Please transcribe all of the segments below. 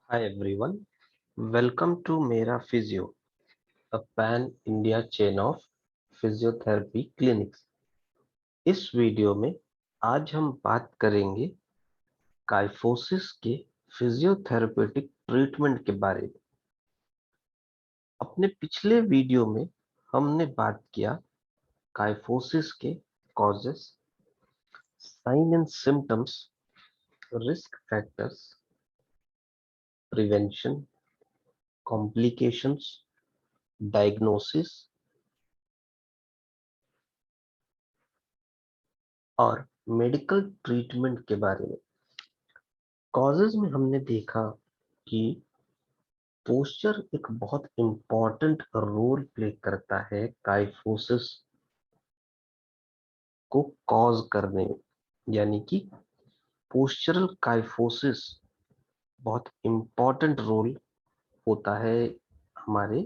Hi everyone, welcome to Mera Physio, a pan-India chain of physiotherapy clinics. इस video में आज हम बात करेंगे काइफोसिस के फिजियोथेरेपेटिक ट्रीटमेंट के बारे में। अपने पिछले वीडियो में हमने बात किया काइफोसिस के causes, sign and symptoms, risk factors, prevention, complications, diagnosis और मेडिकल ट्रीटमेंट के बारे में। कॉजेज में हमने देखा कि पोस्चर एक बहुत इम्पॉर्टेंट रोल प्ले करता है काइफोसिस को कॉज करने में, यानी कि पोस्चरल काइफोसिस बहुत इम्पॉर्टेंट रोल होता है हमारे।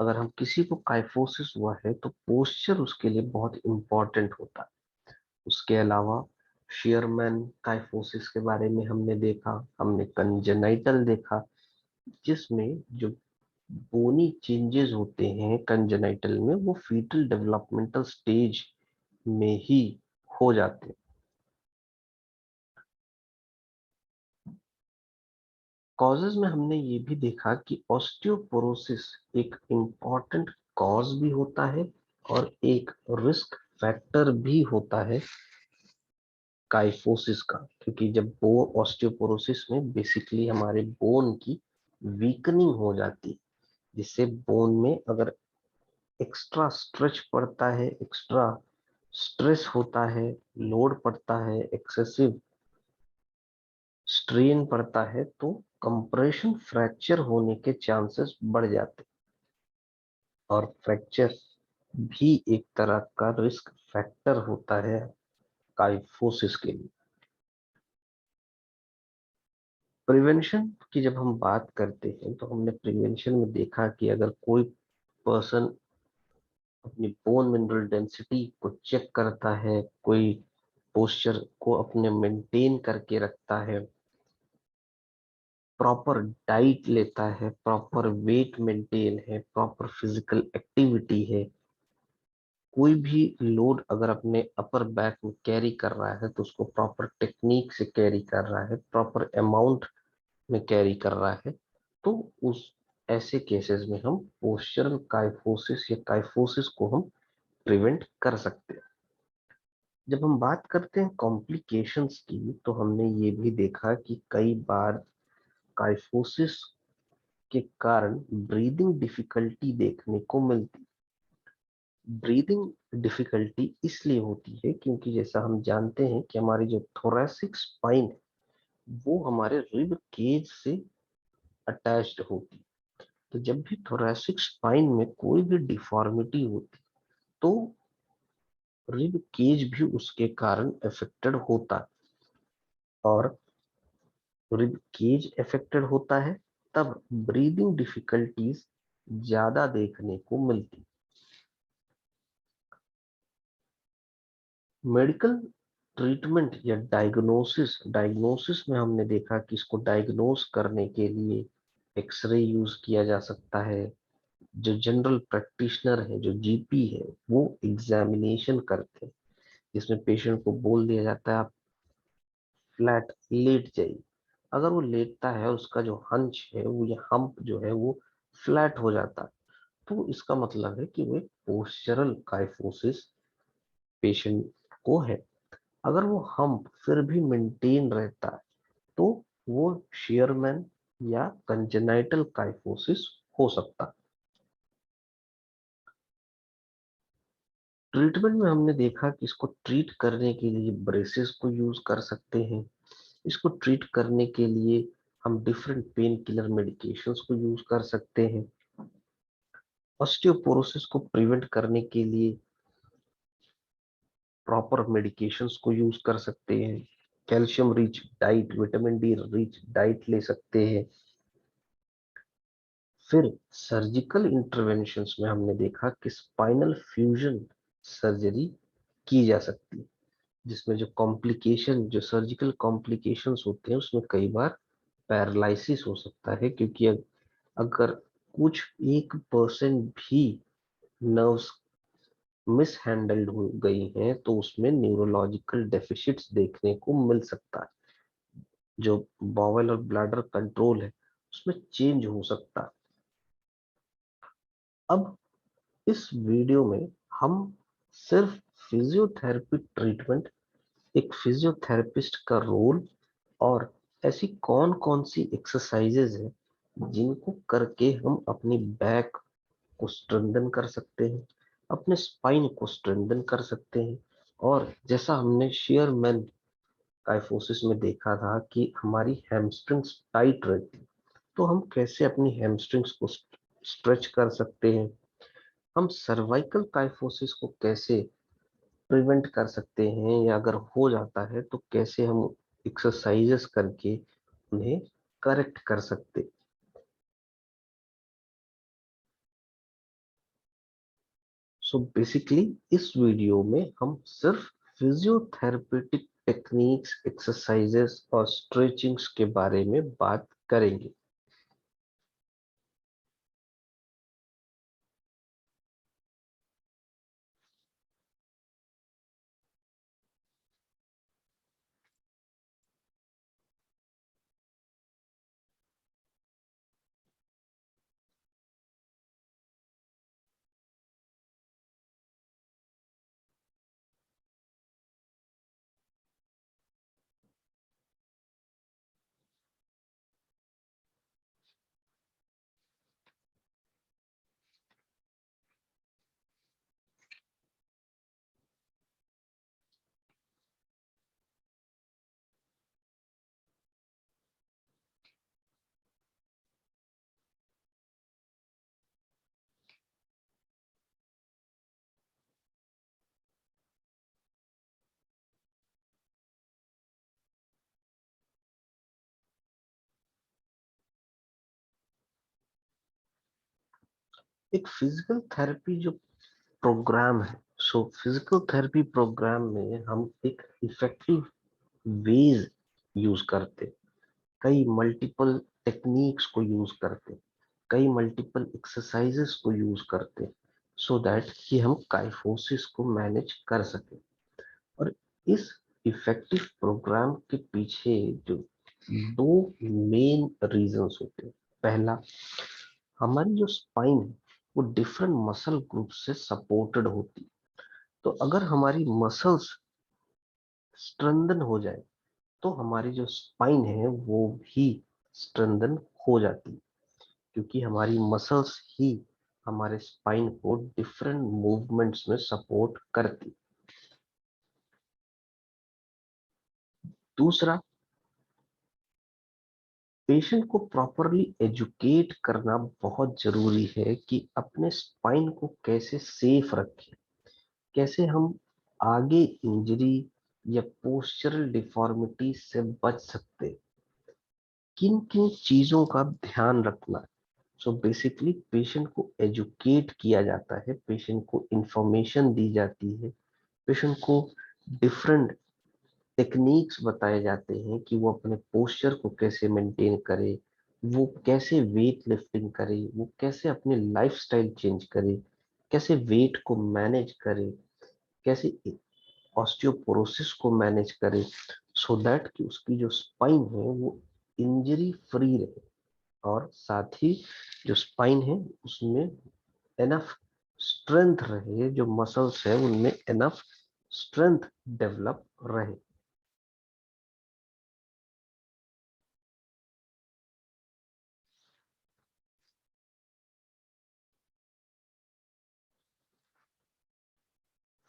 अगर हम किसी को काइफोसिस हुआ है तो पोस्चर उसके लिए बहुत इम्पॉर्टेंट होता है। उसके अलावा शेयरमैन काइफोसिस के बारे में हमने देखा, हमने कंजेनाइटल देखा जिसमें जो बोनी चेंजेस होते हैं कंजेनाइटल में वो फीटल डेवलपमेंटल स्टेज में ही हो जाते हैं। कॉजेज में हमने ये भी देखा कि ऑस्टियोपोरोसिस एक इम्पॉर्टेंट कॉज भी होता है और एक रिस्क फैक्टर भी होता है काइफोसिस का, क्योंकि जब वो ऑस्टियोपोरोसिस में बेसिकली हमारे बोन की वीकनिंग हो जाती है, जिससे बोन में अगर एक्स्ट्रा स्ट्रेच पड़ता है, एक्स्ट्रा स्ट्रेस होता है, लोड पड़ता है, एक्सेसिव स्ट्रेन पड़ता है तो कंप्रेशन फ्रैक्चर होने के चांसेस बढ़ जाते हैं। और फ्रैक्चर भी एक तरह का रिस्क फैक्टर होता है काइफोसिस के लिए। प्रिवेंशन की जब हम बात करते हैं तो हमने प्रिवेंशन में देखा कि अगर कोई पर्सन अपनी बोन मिनरल डेंसिटी को चेक करता है, कोई पोस्चर को अपने मेंटेन करके रखता है, प्रॉपर डाइट लेता है, प्रॉपर वेट मेंटेन है, प्रॉपर फिजिकल एक्टिविटी है, कोई भी लोड अगर अपने अपर बैक में कैरी कर रहा है तो उसको प्रॉपर टेक्निक से कैरी कर रहा है, प्रॉपर अमाउंट में कैरी कर रहा है, तो उस ऐसे केसेस में हम पोस्चरल काइफोसिस या काइफोसिस को हम प्रिवेंट कर सकते हैं। जब हम बात करते हैं कॉम्प्लिकेशंस की तो हमने ये भी देखा कि कई बार काइफोसिस के कारण ब्रीदिंग डिफिकल्टी देखने को मिलती। ब्रीदिंग डिफिकल्टी इसलिए होती है क्योंकि जैसा हम जानते हैं कि हमारी जो थोरैसिक स्पाइन है वो हमारे रिब केज से अटैच्ड होती। तो जब भी थोरैसिक स्पाइन में कोई भी डिफॉर्मिटी होती तो रिब केज भी उसके कारण अफेक्टेड होता है, और रिब केज अफेक्टेड होता है तब ब्रीदिंग डिफिकल्टीज ज्यादा देखने को मिलती। मेडिकल ट्रीटमेंट या डायग्नोसिस डायग्नोसिस में हमने देखा कि इसको डायग्नोस करने के लिए एक्सरे यूज किया जा सकता है। जो जनरल प्रैक्टिशनर है, जो जीपी है, वो एग्जामिनेशन करते हैं जिसमें पेशेंट को बोल दिया जाता है आप फ्लैट लेट जाइए। अगर वो लेटता है उसका जो हंच है वो या हम्प जो है वो फ्लैट हो जाता है, तो इसका मतलब है कि वो एक पोस्चरल काइफोसिस पेशेंट को है। अगर वो हम्प फिर भी मेंटेन रहता है तो वो शेयरमैन या कंजेनाइटल काइफोसिस हो सकता है। ट्रीटमेंट में हमने देखा कि इसको ट्रीट करने के लिए ब्रेसेस को यूज कर सकते हैं। इसको ट्रीट करने के लिए हम डिफरेंट पेन किलर मेडिकेशंस को यूज कर सकते हैं। ऑस्टियोपोरोसिस को प्रिवेंट करने के लिए प्रॉपर मेडिकेशंस को यूज कर सकते हैं। Calcium rich diet, vitamin D rich diet ले सकते हैं। फिर सर्जिकल इंटरवेंशंस में हमने देखा कि स्पाइनल फ्यूजन सर्जरी की जा सकती है, जिसमें जो कॉम्प्लिकेशन, जो सर्जिकल कॉम्प्लिकेशंस होते हैं उसमें कई बार पैरालिसिस हो सकता है, क्योंकि अगर कुछ 1% भी नर्व्स मिस हैंडल्ड हो गई हैं तो उसमें न्यूरोलॉजिकल डेफिशिट्स देखने को मिल सकता है। जो बॉवेल और ब्लैडर कंट्रोल है उसमें चेंज हो सकता है। अब इस वीडियो में हम सिर्फ फिजियोथेरेपी ट्रीटमेंट, एक फिजियोथेरेपिस्ट का रोल और ऐसी कौन कौन सी एक्सरसाइजेज हैं जिनको करके हम अपनी बैक को स्ट्रेंथन कर सकते हैं, अपने स्पाइन को स्ट्रेंथन कर सकते हैं। और जैसा हमने शेयरमैन काइफोसिस में देखा था कि हमारी हैमस्ट्रिंग्स टाइट रहती, तो हम कैसे अपनी हैमस्ट्रिंग्स को स्ट्रेच कर सकते हैं, हम सर्वाइकल काइफोसिस को कैसे प्रिवेंट कर सकते हैं, या अगर हो जाता है तो कैसे हम एक्सरसाइजेस करके उन्हें करेक्ट कर सकते। सो बेसिकली इस वीडियो में हम सिर्फ फिजियोथेरेपेटिक टेक्निक्स, एक्सरसाइजेस और स्ट्रेचिंग्स के बारे में बात करेंगे। एक फिजिकल थेरेपी जो प्रोग्राम है, सो फिजिकल थेरेपी प्रोग्राम में हम एक इफेक्टिव वेज यूज करते, कई मल्टीपल टेक्निक्स को यूज करते, कई मल्टीपल एक्सरसाइजेस को यूज करते, सो दैट कि हम काइफोसिस को मैनेज कर सके। और इस इफेक्टिव प्रोग्राम के पीछे जो दो मेन रीजंस होते हैं। पहला, हमारी जो स्पाइन है वो डिफरेंट मसल ग्रुप से सपोर्टेड होती, तो अगर हमारी मसल्स स्ट्रेंथन हो जाए तो हमारी जो स्पाइन है वो भी स्ट्रेंथन हो जाती, क्योंकि हमारी मसल्स ही हमारे स्पाइन को डिफरेंट मूवमेंट्स में सपोर्ट करती। दूसरा, पेशेंट को प्रॉपरली एजुकेट करना बहुत जरूरी है कि अपने स्पाइन को कैसे सेफ रखें, कैसे हम आगे इंजरी या पोस्चरल डिफॉर्मिटी से बच सकते, किन किन चीजों का ध्यान रखना है। सो बेसिकली पेशेंट को एजुकेट किया जाता है, पेशेंट को इंफॉर्मेशन दी जाती है, पेशेंट को डिफरेंट टेक्निक्स बताए जाते हैं कि वो अपने पोस्चर को कैसे मेंटेन करे, वो कैसे वेट लिफ्टिंग करे, वो कैसे अपने लाइफस्टाइल चेंज करे, कैसे वेट को मैनेज करे, कैसे ऑस्टियोपोरोसिस को मैनेज करे, सो दैट कि उसकी जो स्पाइन है वो इंजरी फ्री रहे, और साथ ही जो स्पाइन है उसमें एनफ स्ट्रेंथ रहे, जो मसल्स है उनमें एनफ स्ट्रेंथ डेवलप रहे।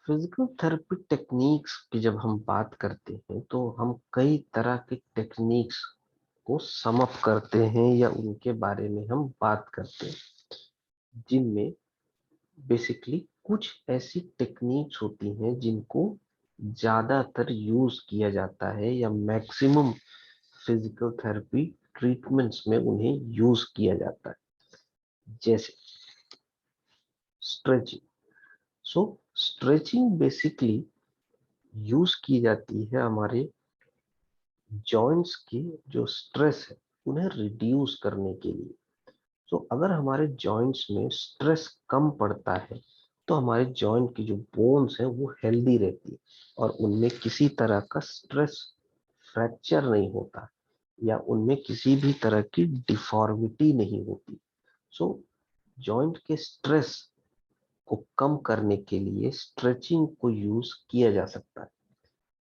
फिजिकल थेरेपी टेक्निक्स की जब हम बात करते हैं तो हम कई तरह के टेक्निक्स को सम अप करते हैं या उनके बारे में हम बात करते हैं, जिनमें बेसिकली कुछ ऐसी टेक्निक्स होती हैं जिनको ज्यादातर यूज किया जाता है या मैक्सिमम फिजिकल थेरेपी ट्रीटमेंट्स में उन्हें यूज किया जाता है, जैसे स्ट्रेचिंग। सो स्ट्रेचिंग बेसिकली यूज की जाती है हमारे जॉइंट्स की जो स्ट्रेस है उन्हें रिड्यूस करने के लिए। तो अगर हमारे जॉइंट्स में स्ट्रेस कम पड़ता है तो हमारे जॉइंट की जो बोन्स है वो हेल्दी रहती है और उनमें किसी तरह का स्ट्रेस फ्रैक्चर नहीं होता या उनमें किसी भी तरह की डिफॉर्मिटी नहीं होती। सो जॉइंट के स्ट्रेस को कम करने के लिए स्ट्रेचिंग को यूज किया जा सकता है।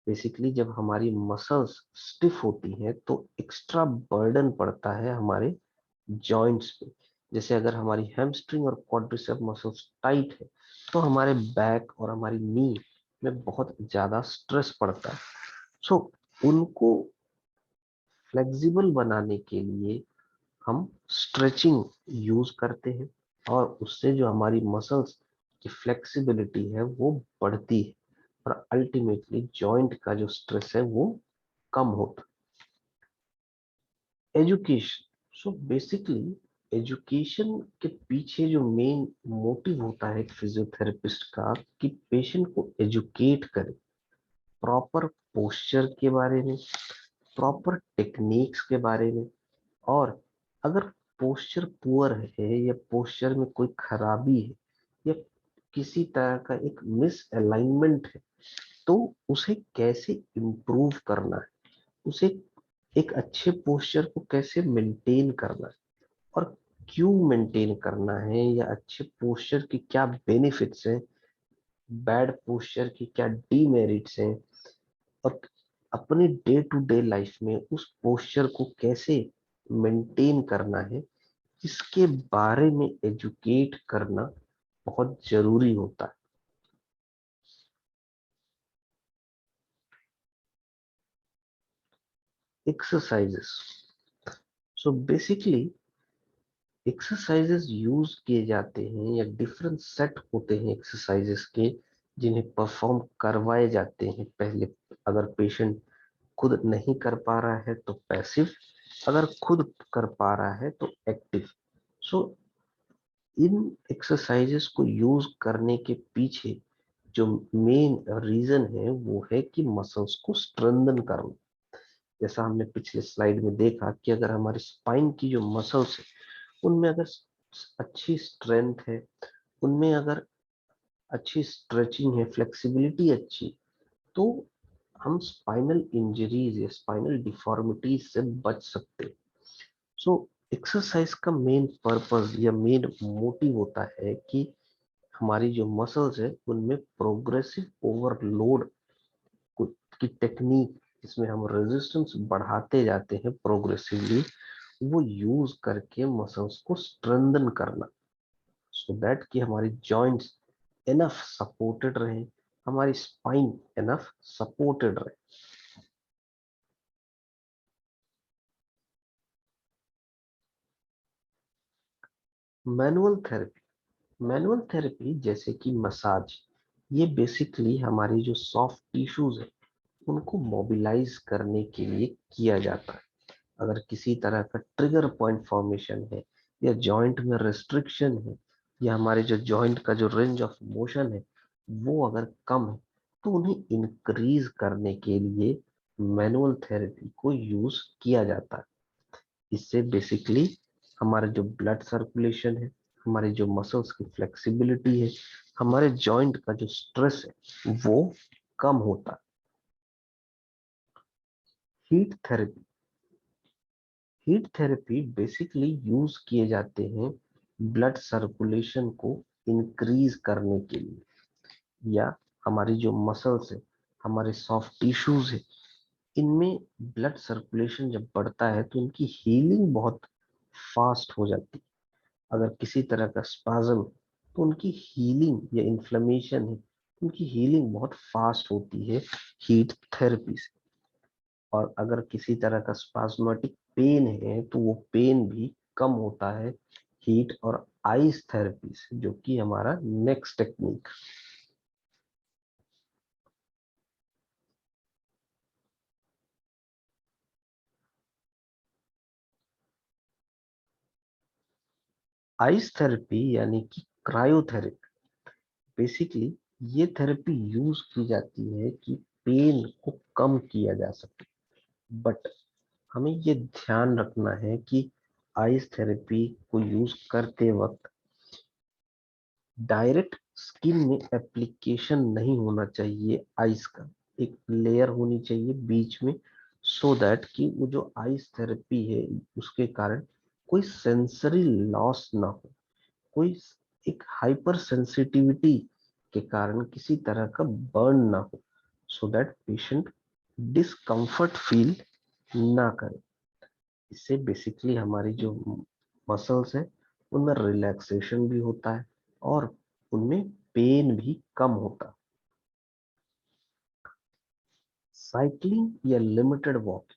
बेसिकली जब हमारी मसल्स स्टिफ होती हैं तो एक्स्ट्रा बर्डन पड़ता है हमारे जॉइंट्स पे। जैसे अगर हमारी हैमस्ट्रिंग और क्वाड्रिसेप मसल्स टाइट है तो हमारे बैक और हमारी नी में बहुत ज्यादा स्ट्रेस पड़ता है। सो उनको फ्लेक्सिबल बनाने के लिए हम स्ट्रेचिंग यूज करते हैं और उससे जो हमारी मसल्स की फ्लेक्सिबिलिटी है वो बढ़ती है और अल्टीमेटली जॉइंट का जो स्ट्रेस है वो कम होता है। एजुकेशन, सो बेसिकली एजुकेशन के पीछे जो मेन मोटिव होता है एक फिजियोथेरेपिस्ट का कि पेशेंट को एजुकेट करे प्रॉपर पोस्चर के बारे में, प्रॉपर टेक्निक्स के बारे में। और अगर पोस्चर पुअर है या पोस्चर में कोई खराबी है या किसी तरह का एक मिस अलाइनमेंट है तो उसे कैसे इम्प्रूव करना है, उसे एक अच्छे पोस्चर को कैसे मेंटेन करना है और क्यों मेंटेन करना है या अच्छे पोस्चर की क्या बेनिफिट्स हैं, बैड पोस्चर की क्या डीमेरिट्स हैं और अपने डे टू डे लाइफ में उस पोस्चर को कैसे मेंटेन करना है, इसके बारे में एजुकेट करना बहुत जरूरी होता है। Exercises, so basically exercises use किए जाते हैं या डिफरेंट सेट होते हैं एक्सरसाइजेस के जिन्हें परफॉर्म करवाए जाते हैं पहले। अगर पेशेंट खुद नहीं कर पा रहा है तो पैसिव, अगर खुद कर पा रहा है तो एक्टिव। सो इन एक्सरसाइजेस को यूज करने के पीछे जो मेन रीजन है वो है कि मसल्स को स्ट्रेंथन करना। जैसा हमने पिछले स्लाइड में देखा कि अगर हमारी स्पाइन की जो मसल्स है उनमें अगर अच्छी स्ट्रेंथ है, उनमें अगर अच्छी स्ट्रेचिंग है, फ्लेक्सिबिलिटी अच्छी, तो हम स्पाइनल इंजरीज या स्पाइनल डिफॉर्मिटीज से बच सकते हैं। सो एक्सरसाइज का मेन पर्पस या मेन मोटिव होता है कि हमारी जो मसल्स है उनमें प्रोग्रेसिव ओवरलोड की टेक्निक, इसमें हम रेजिस्टेंस बढ़ाते जाते हैं प्रोग्रेसिवली, वो यूज करके मसल्स को स्ट्रेंथन करना सो दैट कि हमारी जॉइंट्स इनफ सपोर्टेड रहे, हमारी स्पाइन इनफ सपोर्टेड रहे। मैनुअल थेरेपी, मैनुअल थेरेपी जैसे कि मसाज, ये बेसिकली हमारी जो सॉफ्ट टिश्यूज है उनको मोबिलाइज करने के लिए किया जाता है। अगर किसी तरह का ट्रिगर पॉइंट फॉर्मेशन है या जॉइंट में रिस्ट्रिक्शन है या हमारे जो जॉइंट का जो रेंज ऑफ मोशन है वो अगर कम है तो उन्हें इंक्रीज करने के लिए मैनुअल थेरेपी को यूज किया जाता है। इससे बेसिकली हमारा जो ब्लड सर्कुलेशन है, हमारी जो मसल्स की फ्लेक्सिबिलिटी है, हमारे जॉइंट का जो स्ट्रेस है वो कम होता है। Heat therapy, heat therapy basically use किए जाते हैं ब्लड सर्कुलेशन को इंक्रीज करने के लिए या हमारी जो मसल्स है, हमारे सॉफ्ट टिश्यूज है, इनमें ब्लड सर्कुलेशन जब बढ़ता है तो इनकी हीलिंग बहुत फास्ट हो जाती है। अगर किसी तरह का स्पाज्म, तो उनकी हीलिंग या इन्फ्लेमेशन है, उनकी हीलिंग बहुत फास्ट होती है हीट थेरेपी से। और अगर किसी तरह का स्पाज्मेटिक पेन है तो वो पेन भी कम होता है हीट और आइस थेरेपी से, जो कि हमारा नेक्स्ट टेक्निक। आइस थेरेपी यानी कि क्रायोथेरेपी, बेसिकली ये थेरेपी यूज की जाती है कि पेन को कम किया जा सके। बट हमें ये ध्यान रखना है कि आइस थेरेपी को यूज करते वक्त डायरेक्ट स्किन में एप्लीकेशन नहीं होना चाहिए आइस का। एक लेयर होनी चाहिए बीच में, सो दैट कि वो जो आइस थेरेपी है उसके कारण कोई सेंसरी लॉस ना हो, कोई एक हाइपर सेंसिटिविटी के कारण किसी तरह का बर्न ना हो, so that patient discomfort feel ना करे। इससे बेसिकली हमारी जो मसल्स है उनमें रिलैक्सेशन भी होता है और उनमें पेन भी कम होता है। साइकिलिंग या limited walking,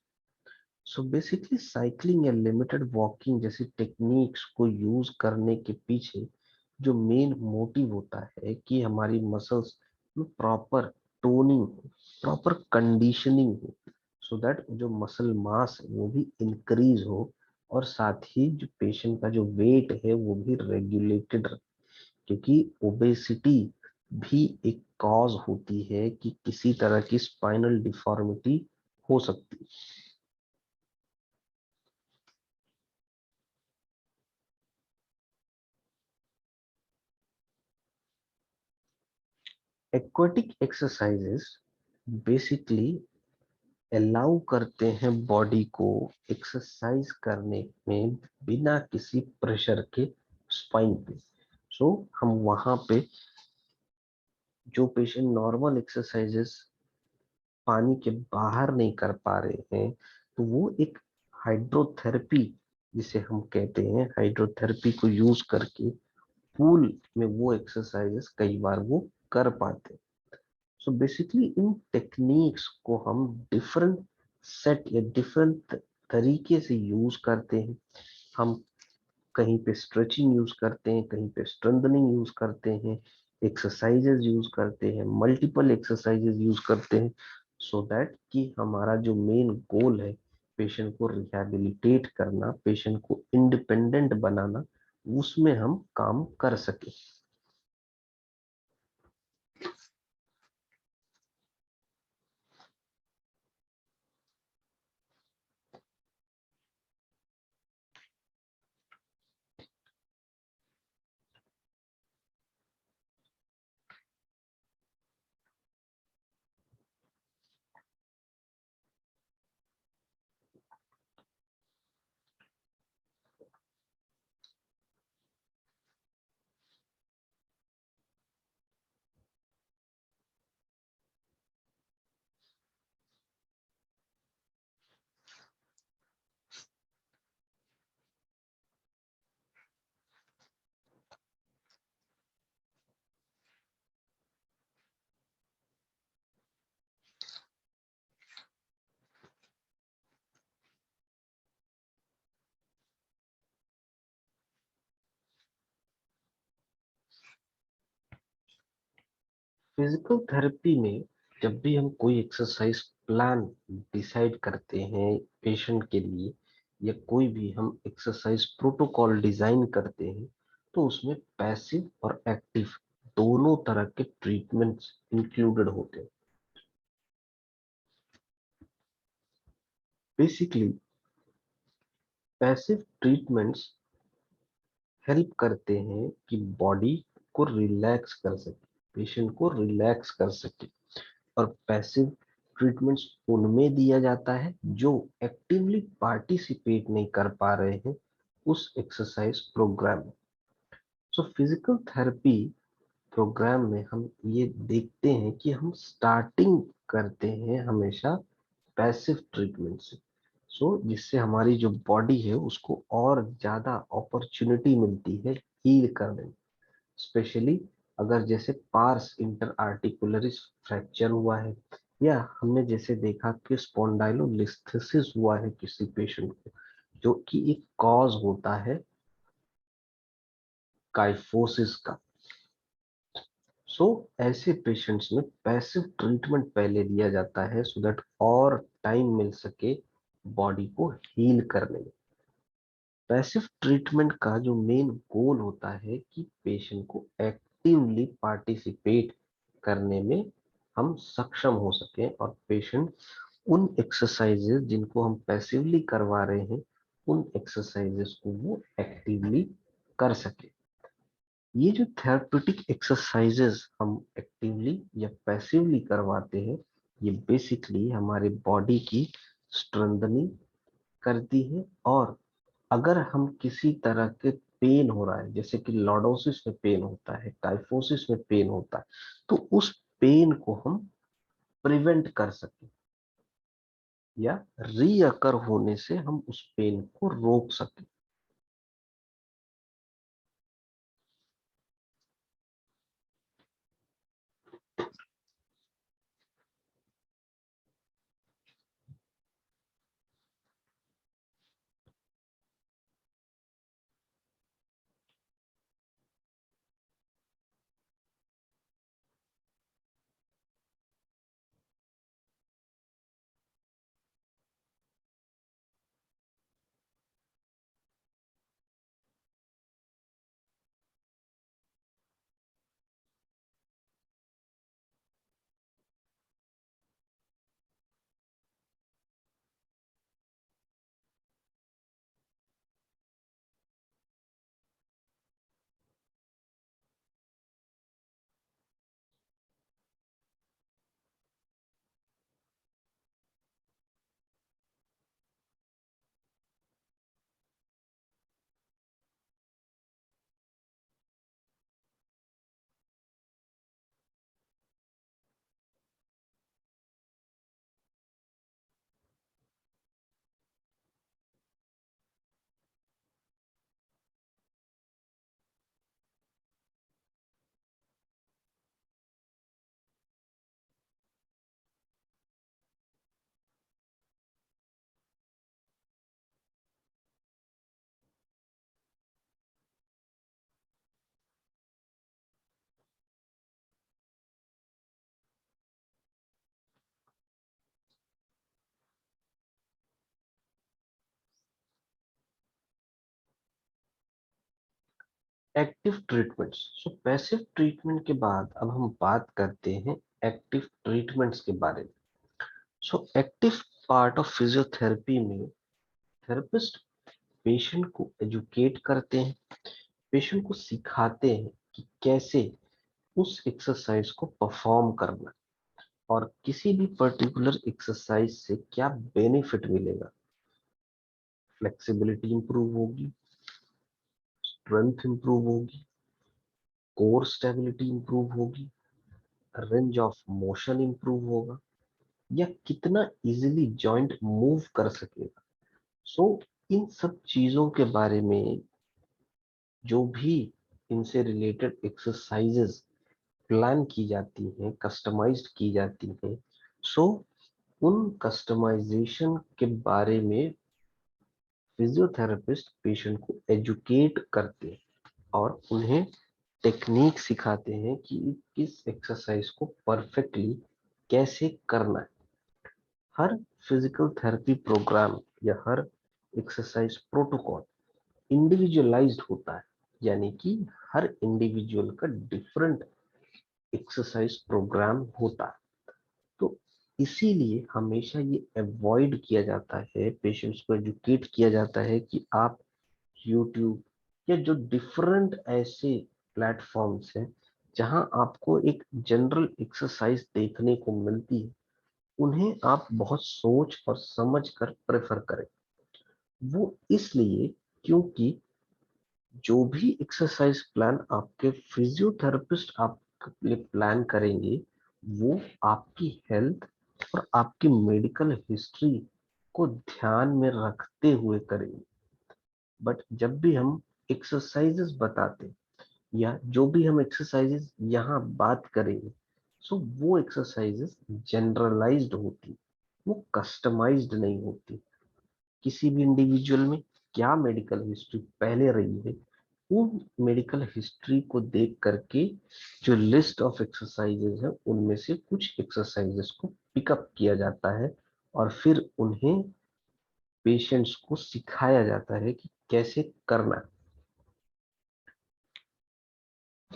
so basically cycling या लिमिटेड वॉकिंग जैसी टेक्निक्स को यूज करने के पीछे जो मेन मोटिव होता है कि हमारी मसल्स में प्रॉपर टोनिंग हो, प्रॉपर कंडीशनिंग हो, सो दैट जो मसल मास है वो भी इंक्रीज हो और साथ ही जो पेशेंट का जो वेट है वो भी रेगुलेटेड रहे। क्योंकि ओबेसिटी भी एक कॉज होती है कि किसी तरह की स्पाइनल डिफॉर्मिटी हो सकती है। एक्वेटिक एक्सरसाइजेस बेसिकली अलाउ करते हैं बॉडी को एक्सरसाइज करने में बिना किसी प्रेशर के स्पाइन पे। सो हम वहां पे जो पेशेंट नॉर्मल एक्सरसाइजेस पानी के बाहर नहीं कर पा रहे हैं तो वो एक हाइड्रोथेरेपी जिसे हम कहते हैं, हाइड्रोथेरेपी को यूज करके पूल में वो एक्सरसाइजेस कई बार वो कर पाते हैं। सो बेसिकली इन टेक्निक्स को हम डिफरेंट सेट या डिफरेंट तरीके से यूज करते हैं। हम कहीं पे स्ट्रेचिंग यूज करते हैं, कहीं पे स्ट्रेंथनिंग यूज करते हैं, एक्सरसाइजेज यूज करते हैं, मल्टीपल एक्सरसाइजेज यूज करते हैं, सो दैट कि हमारा जो मेन गोल है पेशेंट को रिहैबिलिटेट करना, पेशेंट को इंडिपेंडेंट बनाना, उसमें हम काम कर सके। फिजिकल थेरेपी में जब भी हम कोई एक्सरसाइज प्लान डिसाइड करते हैं पेशेंट के लिए, या कोई भी हम एक्सरसाइज प्रोटोकॉल डिजाइन करते हैं, तो उसमें पैसिव और एक्टिव दोनों तरह के ट्रीटमेंट्स इंक्लूडेड होते हैं। बेसिकली पैसिव ट्रीटमेंट्स हेल्प करते हैं कि बॉडी को रिलैक्स कर सके, पेशेंट को रिलैक्स कर सके। और पैसिव ट्रीटमेंट्स उनमें दिया जाता है जो एक्टिवली पार्टिसिपेट नहीं कर पा रहे हैं उस एक्सरसाइज प्रोग्राम में। सो फिजिकल थेरेपी प्रोग्राम में हम ये देखते हैं कि हम स्टार्टिंग करते हैं हमेशा पैसिव ट्रीटमेंट से। सो जिससे हमारी जो बॉडी है उसको और ज्यादा अपॉर्चुनिटी मिलती है हील करने में। स्पेशली अगर जैसे पार्स इंटर आर्टिकुलरिस फ्रैक्चर हुआ है, या हमने जैसे देखा कि स्पॉन्डाइलोलिस्थेसिस हुआ है किसी पेशेंट को, जो कि एक कॉज होता है काइफोसिस का। सो ऐसे पेशेंट्स में पैसिव ट्रीटमेंट पहले दिया जाता है सो दैट और टाइम मिल सके बॉडी को हील करने में। पैसिव ट्रीटमेंट का जो मेन गोल होता है कि पेशेंट को एक्टिवली पार्टिसिपेट करने में हम सक्षम हो सकें और पेशेंट उन एक्सरसाइजेस जिनको हम पैसिवली करवा रहे हैं, उन एक्सरसाइजेस को वो एक्टिवली कर सके। ये जो थेराप्यूटिक एक्सरसाइजेस हम एक्टिवली या पैसिवली करवाते हैं, ये बेसिकली हमारे बॉडी की स्ट्रेंथनिंग करती है। और अगर हम किसी तरह के पेन हो रहा है, जैसे कि लॉर्डोसिस में पेन होता है, टाइफोसिस में पेन होता है, तो उस पेन को हम प्रिवेंट कर सकें या रीअकर होने से हम उस पेन को रोक सकें। Active treatments. So passive treatment के बाद अब हम बात करते हैं एक्टिव ट्रीटमेंट्स के बारे में। So active part of physiotherapy में थेरेपिस्ट पेशेंट को एजुकेट करते हैं, पेशेंट को सिखाते हैं कि कैसे उस एक्सरसाइज को परफॉर्म करना है और किसी भी पर्टिकुलर एक्सरसाइज से क्या बेनिफिट मिलेगा। फ्लेक्सिबिलिटी इंप्रूव होगी, स्ट्रेंथ इंप्रूव होगी, कोर स्टेबिलिटी इंप्रूव होगी, रेंज ऑफ मोशन इंप्रूव होगा, या कितना इजीली जॉइंट मूव कर सकेगा। सो इन सब चीजों के बारे में जो भी इनसे रिलेटेड एक्सरसाइजेस प्लान की जाती हैं, कस्टमाइज्ड की जाती हैं, सो उन कस्टमाइजेशन के बारे में फिजियोथेरेपिस्ट पेशेंट को एजुकेट करते हैं और उन्हें टेक्निक सिखाते हैं कि इस एक्सरसाइज को परफेक्टली कैसे करना है। हर फिजिकल थेरेपी प्रोग्राम या हर एक्सरसाइज प्रोटोकॉल इंडिविजुअलाइज्ड होता है, यानी कि हर इंडिविजुअल का डिफरेंट एक्सरसाइज प्रोग्राम होता है। तो इसीलिए हमेशा ये अवॉइड किया जाता है, पेशेंट्स को एजुकेट किया जाता है कि आप यूट्यूब या जो डिफरेंट ऐसे प्लेटफॉर्म्स हैं जहां आपको एक जनरल एक्सरसाइज देखने को मिलती है, उन्हें आप बहुत सोच और समझ कर प्रेफर करें। वो इसलिए क्योंकि जो भी एक्सरसाइज प्लान आपके फिजियोथेरेपिस्ट आपके लिए प्लान करेंगे, वो आपकी हेल्थ और आपकी मेडिकल हिस्ट्री को ध्यान में रखते हुए करेंगे। बट जब भी हम एक्सरसाइजेस बताते या जो भी हम एक्सरसाइजेस यहाँ बात करेंगे, सो वो एक्सरसाइजेस जनरलाइज्ड होती, वो कस्टमाइज्ड नहीं होती। किसी भी इंडिविजुअल में क्या मेडिकल हिस्ट्री पहले रही है, वो मेडिकल हिस्ट्री को देख करके जो लिस्ट ऑफ एक्सरसाइजेस है उनमें से कुछ एक्सरसाइजेस को पिकअप किया जाता है और फिर उन्हें पेशेंट्स को सिखाया जाता है कि कैसे करना है।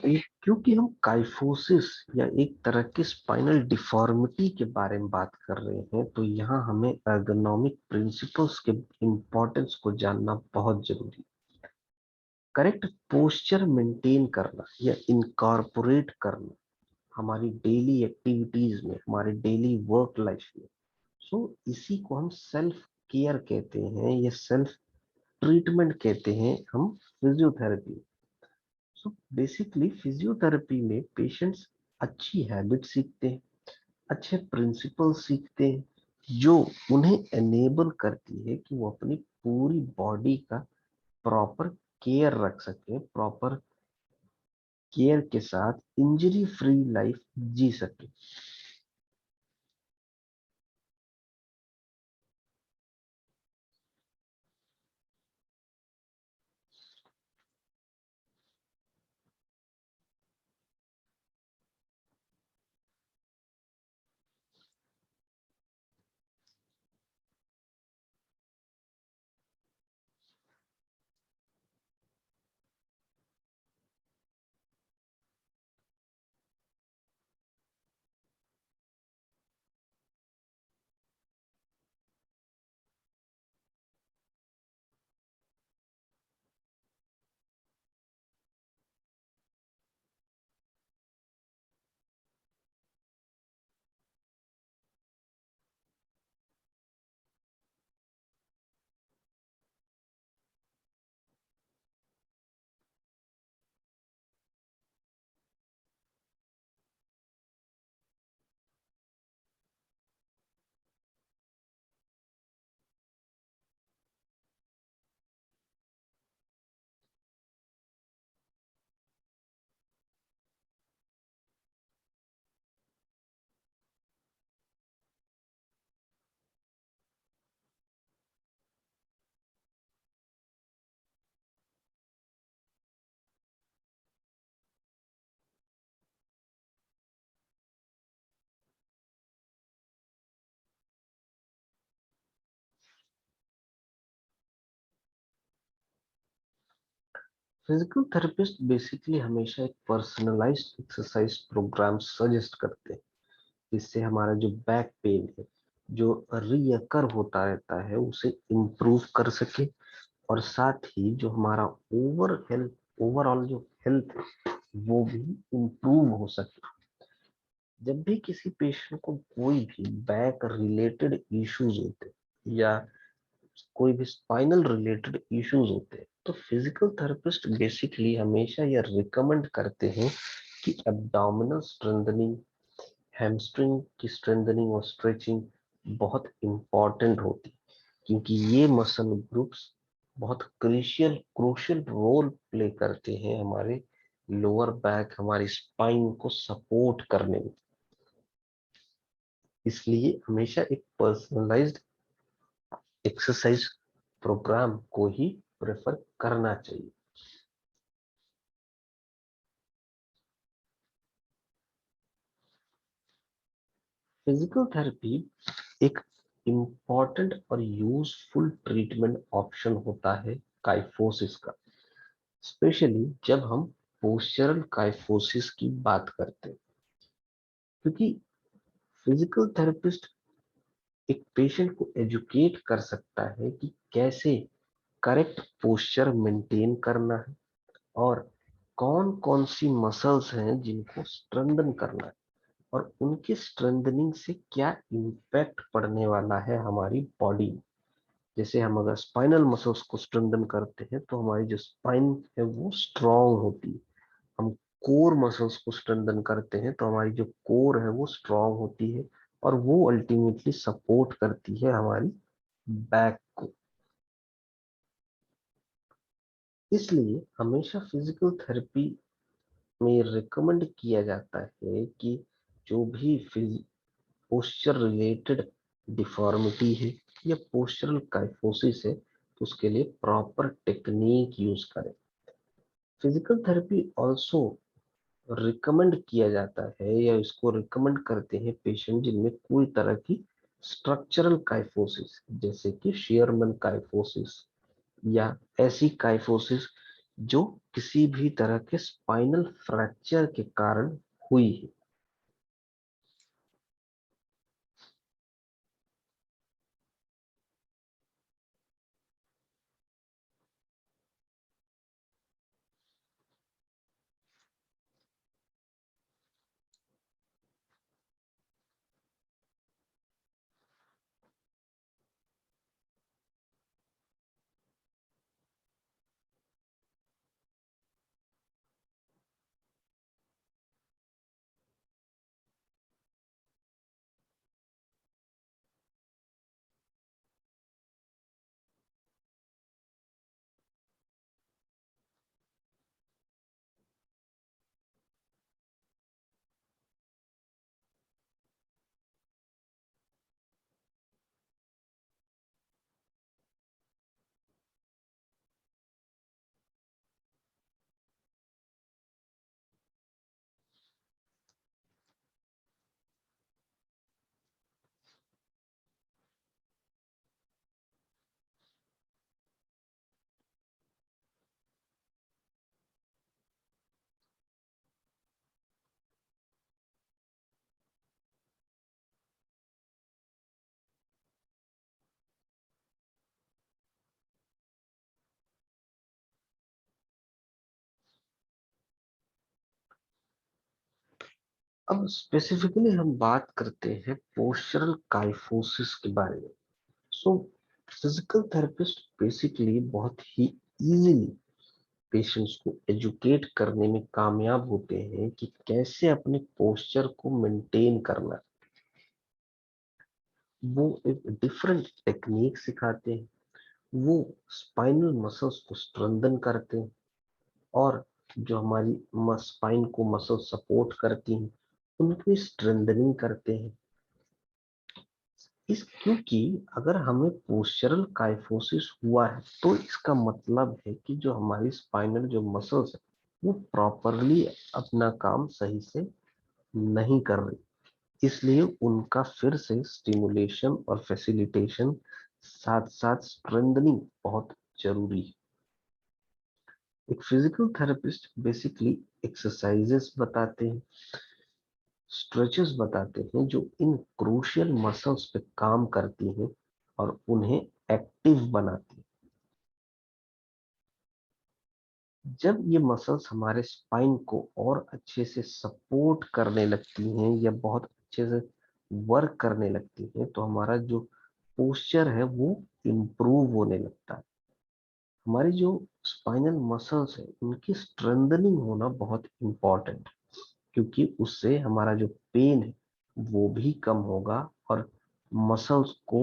क्योंकि हम काइफोसिस या एक तरह की स्पाइनल डिफॉर्मिटी के बारे में बात कर रहे हैं, तो यहाँ हमें एर्गोनॉमिक प्रिंसिपल्स के इम्पोर्टेंस को जानना बहुत जरूरी है। करेक्ट पोस्चर मेंटेन करना या इनकॉर्पोरेट करना हमारी डेली एक्टिविटीज में, हमारे डेली वर्क लाइफ में, सो इसी को हम सेल्फ केयर कहते हैं या सेल्फ ट्रीटमेंट कहते हैं हम फिजियोथेरेपी। सो बेसिकली फिजियोथेरेपी में पेशेंट्स अच्छी हैबिट सीखते हैं, अच्छे प्रिंसिपल सीखते हैं, जो उन्हें एनेबल करती है कि वो अपनी पूरी बॉडी का प्रॉपर केयर रख सके, प्रॉपर केयर के साथ इंजरी फ्री लाइफ जी सके। फिजिकल थेरेपिस्ट बेसिकली हमेशा एक पर्सनलाइज्ड एक्सरसाइज प्रोग्राम सजेस्ट करते हैं, जिससे हमारा जो बैक पेन है, जो रियकर होता रहता है, उसे इम्प्रूव कर सके, और साथ ही जो हमारा ओवरऑल जो हेल्थ है वो भी इम्प्रूव हो सके। जब भी किसी पेशेंट को कोई भी बैक रिलेटेड इश्यूज होते हैं या कोई भी स्पाइनल रिलेटेड इश्यूज होते हैं, तो फिजिकल थेरेपिस्ट बेसिकली हमेशा यह रिकमेंड करते हैं कि एब्डोमिनल स्ट्रेंथनिंग, हैमस्ट्रिंग की स्ट्रेंथनिंग और स्ट्रेचिंग बहुत इंपॉर्टेंट होती है, क्योंकि ये मसल ग्रुप्स बहुत क्रूशियल रोल प्ले करते हैं हमारे लोअर बैक, हमारी स्पाइन को सपोर्ट करने में। इसलिए हमेशा एक पर्सनलाइज्ड एक्सरसाइज प्रोग्राम को ही प्रेफर करना चाहिए। फिजिकल थेरेपी एक इम्पॉर्टेंट और यूजफुल ट्रीटमेंट ऑप्शन होता है काइफोसिस का, स्पेशली जब हम पोस्चरल काइफोसिस की बात करते हैं, क्योंकि फिजिकल थेरेपिस्ट एक पेशेंट को एजुकेट कर सकता है कि कैसे करेक्ट पोस्चर मेंटेन करना है और कौन कौन सी मसल्स हैं जिनको स्ट्रेंथन करना है, और उनके स्ट्रेंथनिंग से क्या इम्पैक्ट पड़ने वाला है हमारी बॉडी में। जैसे हम अगर स्पाइनल मसल्स को स्ट्रेंथन करते हैं तो हमारी जो स्पाइन है वो स्ट्रांग होती है। हम कोर मसल्स को स्ट्रेंथन करते हैं तो हमारी जो कोर है वो स्ट्रांग होती है, और वो अल्टीमेटली सपोर्ट करती है हमारी बैक को। इसलिए हमेशा फिजिकल थेरेपी में रिकमेंड किया जाता है कि जो भी पोस्चर रिलेटेड डिफॉर्मिटी है या पोस्चरल काइफोसिस है, तो उसके लिए प्रॉपर टेक्निक यूज करें। फिजिकल थेरेपी ऑल्सो रिकमेंड किया जाता है या इसको रिकमेंड करते हैं पेशेंट जिनमें कोई तरह की स्ट्रक्चरल काइफोसिस, जैसे कि शेयरमैन काइफोसिस या ऐसी काइफोसिस जो किसी भी तरह के स्पाइनल फ्रैक्चर के कारण हुई है। अब स्पेसिफिकली हम बात करते हैं पोस्चरल काइफोसिस के बारे में। सो फिजिकल थेरेपिस्ट बेसिकली बहुत ही इजीली पेशेंट्स को एजुकेट करने में कामयाब होते हैं कि कैसे अपने पोस्चर को मेंटेन करना है। वो एक डिफरेंट टेक्निक सिखाते हैं, वो स्पाइनल मसल्स को स्ट्रेंथन करते हैं, और जो हमारी स्पाइन को मसल सपोर्ट करती हैं उनकी स्ट्रेंथनिंग करते हैं। इस क्योंकि अगर हमें पोस्चरल काइफोसिस हुआ है तो इसका मतलब है कि जो हमारी स्पाइनल जो मसल्स है वो प्रॉपरली अपना काम सही से नहीं कर रही, इसलिए उनका फिर से स्टिमुलेशन और फैसिलिटेशन साथ साथ स्ट्रेंथनिंग बहुत जरूरी है। एक फिजिकल थेरेपिस्ट बेसिकली एक्सरसाइजेस बताते हैं, स्ट्रेचेस बताते हैं जो इन क्रूशियल मसल्स पे काम करती हैं और उन्हें एक्टिव बनाती हैं। जब ये मसल्स हमारे स्पाइन को और अच्छे से सपोर्ट करने लगती हैं या बहुत अच्छे से वर्क करने लगती हैं तो हमारा जो पोस्चर है वो इम्प्रूव होने लगता है। हमारी जो स्पाइनल मसल्स है उनकी स्ट्रेंथनिंग होना बहुत इम्पॉर्टेंट है, क्योंकि उससे हमारा जो पेन है वो भी कम होगा और मसल्स को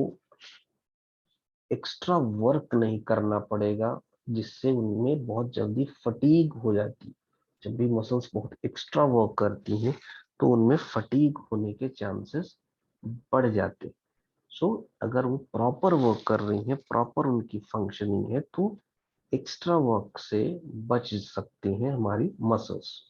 एक्स्ट्रा वर्क नहीं करना पड़ेगा, जिससे उनमें बहुत जल्दी फटीग हो जाती है। जब भी मसल्स बहुत एक्स्ट्रा वर्क करती हैं तो उनमें फटीग होने के चांसेस बढ़ जाते हैं। सो अगर वो प्रॉपर वर्क कर रही हैं, प्रॉपर उनकी फंक्शनिंग है, तो एक्स्ट्रा वर्क से बच सकती हैं हमारी muscles.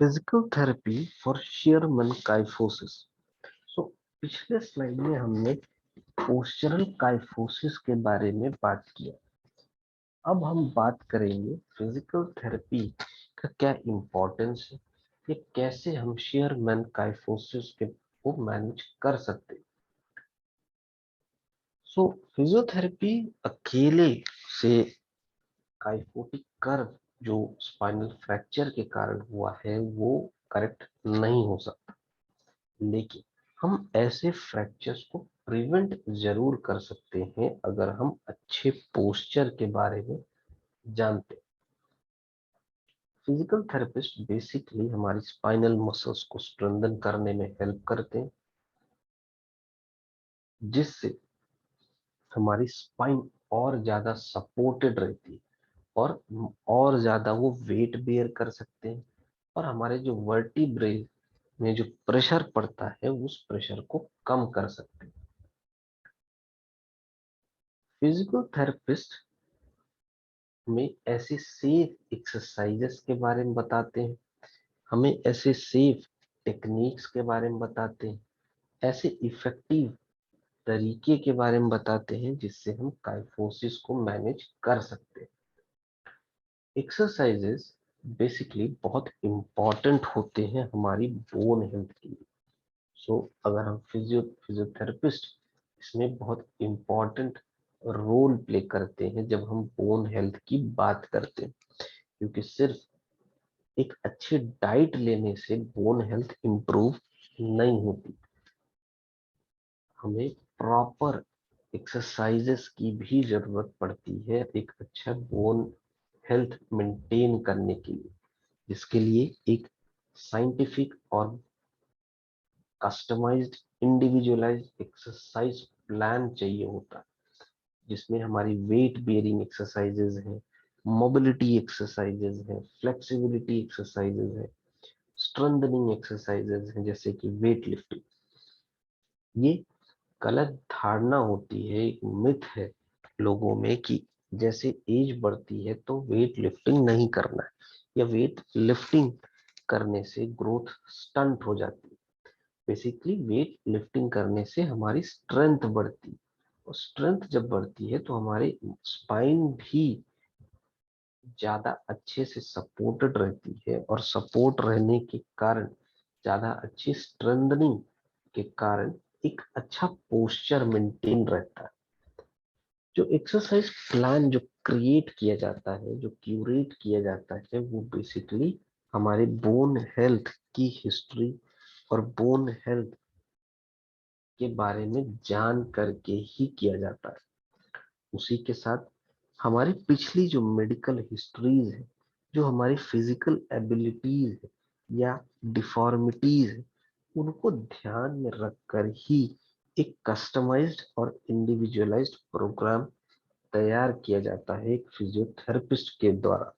Physical therapy for Scheuermann kyphosis. So पिछले स्लाइड में हमने पोस्चरल काइफोसिस के बारे में बात किया। अब हम बात करेंगे फिजिकल थेरेपी का क्या इम्पोर्टेंस है, ये कैसे हम शेयरमैन काइफोसिस के को मैनेज कर सकते हैं। सो फिजियोथेरेपी अकेले से काइफोटिक कर्व जो स्पाइनल फ्रैक्चर के कारण हुआ है वो करेक्ट नहीं हो सकता, लेकिन हम ऐसे फ्रैक्चर्स को प्रिवेंट जरूर कर सकते हैं अगर हम अच्छे पोस्चर के बारे में जानते हैं। फिजिकल थेरेपिस्ट बेसिकली हमारी स्पाइनल मसल्स को स्ट्रेंथन करने में हेल्प करते हैं, जिससे हमारी स्पाइन और ज्यादा सपोर्टेड रहती है और ज्यादा वो वेट बेयर कर सकते हैं, और हमारे जो वर्टिब्रे में जो प्रेशर पड़ता है उस प्रेशर को कम कर सकते हैं। फिजिकल थेरेपिस्ट हमें ऐसे सेफ एक्सरसाइजेस के बारे में बताते हैं, हमें ऐसे सेफ टेक्निक्स के बारे में बताते हैं, ऐसे इफेक्टिव तरीके के बारे में बताते हैं जिससे हम काइफोसिस को मैनेज कर सकते हैं। एक्सरसाइजेस बेसिकली बहुत इम्पॉर्टेंट होते हैं हमारी बोन हेल्थ के लिए। सो अगर हम फिजियोथेरेपिस्ट इसमें बहुत इम्पॉर्टेंट रोल प्ले करते हैं जब हम बोन हेल्थ की बात करते हैं, क्योंकि सिर्फ एक अच्छी डाइट लेने से बोन हेल्थ इम्प्रूव नहीं होती, हमें प्रॉपर एक्सरसाइजेस की भी जरूरत पड़ती है एक अच्छा बोन हेल्थ मेंटेन करने के लिए, जिसके लिए एक साइंटिफिक और कस्टमाइज्ड इंडिविजुअलाइज्ड एक्सरसाइज प्लान चाहिए होता है, जिसमें हमारी वेट बेयरिंग एक्सरसाइजेज हैं, मोबिलिटी एक्सरसाइजेज हैं, फ्लेक्सिबिलिटी एक्सरसाइजेज हैं, स्ट्रेंथनिंग एक्सरसाइजेज हैं जैसे कि वेट लिफ्टिंग। ये गलत धारणा होती है, एक मिथ है लोगों में कि जैसे एज बढ़ती है तो वेट लिफ्टिंग नहीं करना है, या वेट लिफ्टिंग करने से ग्रोथ स्टंट हो जाती है। बेसिकली वेट लिफ्टिंग करने से हमारी स्ट्रेंथ बढ़ती है, और स्ट्रेंथ जब बढ़ती है तो हमारे स्पाइन भी ज्यादा अच्छे से सपोर्टेड रहती है, और सपोर्ट रहने के कारण ज्यादा अच्छी स्ट्रेंथनिंग के कारण एक अच्छा पोस्चर मेंटेन रहता है। जो एक्सरसाइज प्लान जो क्रिएट किया जाता है, जो क्यूरेट किया जाता है, वो बेसिकली हमारे बोन हेल्थ की हिस्ट्री और बोन हेल्थ के बारे में जान करके ही किया जाता है। उसी के साथ हमारी पिछली जो मेडिकल हिस्ट्रीज है, जो हमारी फिजिकल एबिलिटीज है या डिफॉर्मिटीज है, उनको ध्यान में रखकर ही एक कस्टमाइज्ड और इंडिविजुअलाइज्ड प्रोग्राम तैयार किया जाता है एक फिजियोथेरेपिस्ट के द्वारा।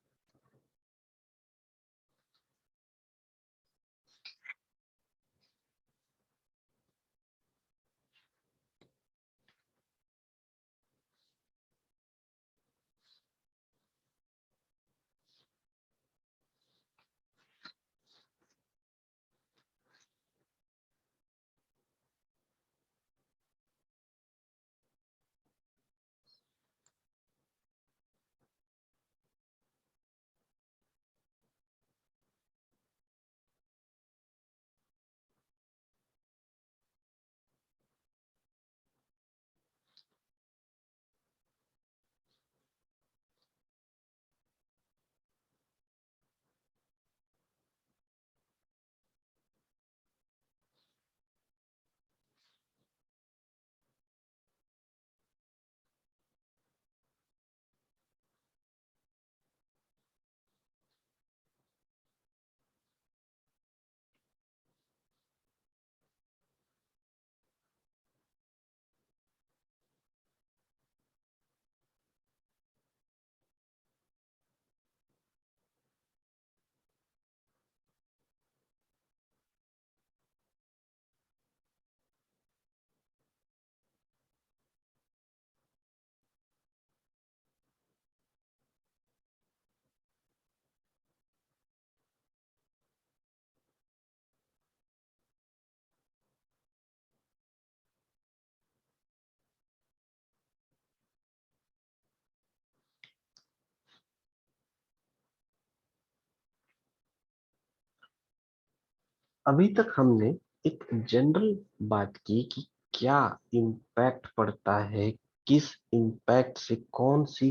अभी तक हमने एक जनरल बात की कि क्या इम्पैक्ट पड़ता है, किस इम्पैक्ट से कौन सी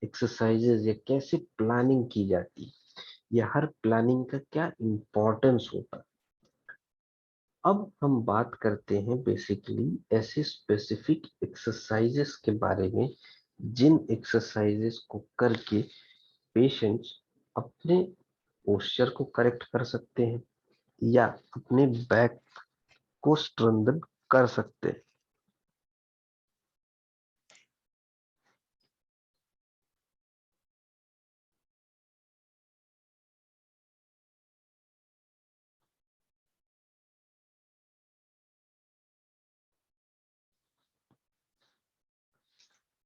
एक्सरसाइजेज या कैसे प्लानिंग की जाती है, या हर प्लानिंग का क्या इम्पोर्टेंस होता है। अब हम बात करते हैं बेसिकली ऐसे स्पेसिफिक एक्सरसाइजेस के बारे में जिन एक्सरसाइजेस को करके पेशेंट्स अपने पोस्चर को करेक्ट कर सकते हैं या अपने बैक को स्ट्रेंथन कर सकते हैं।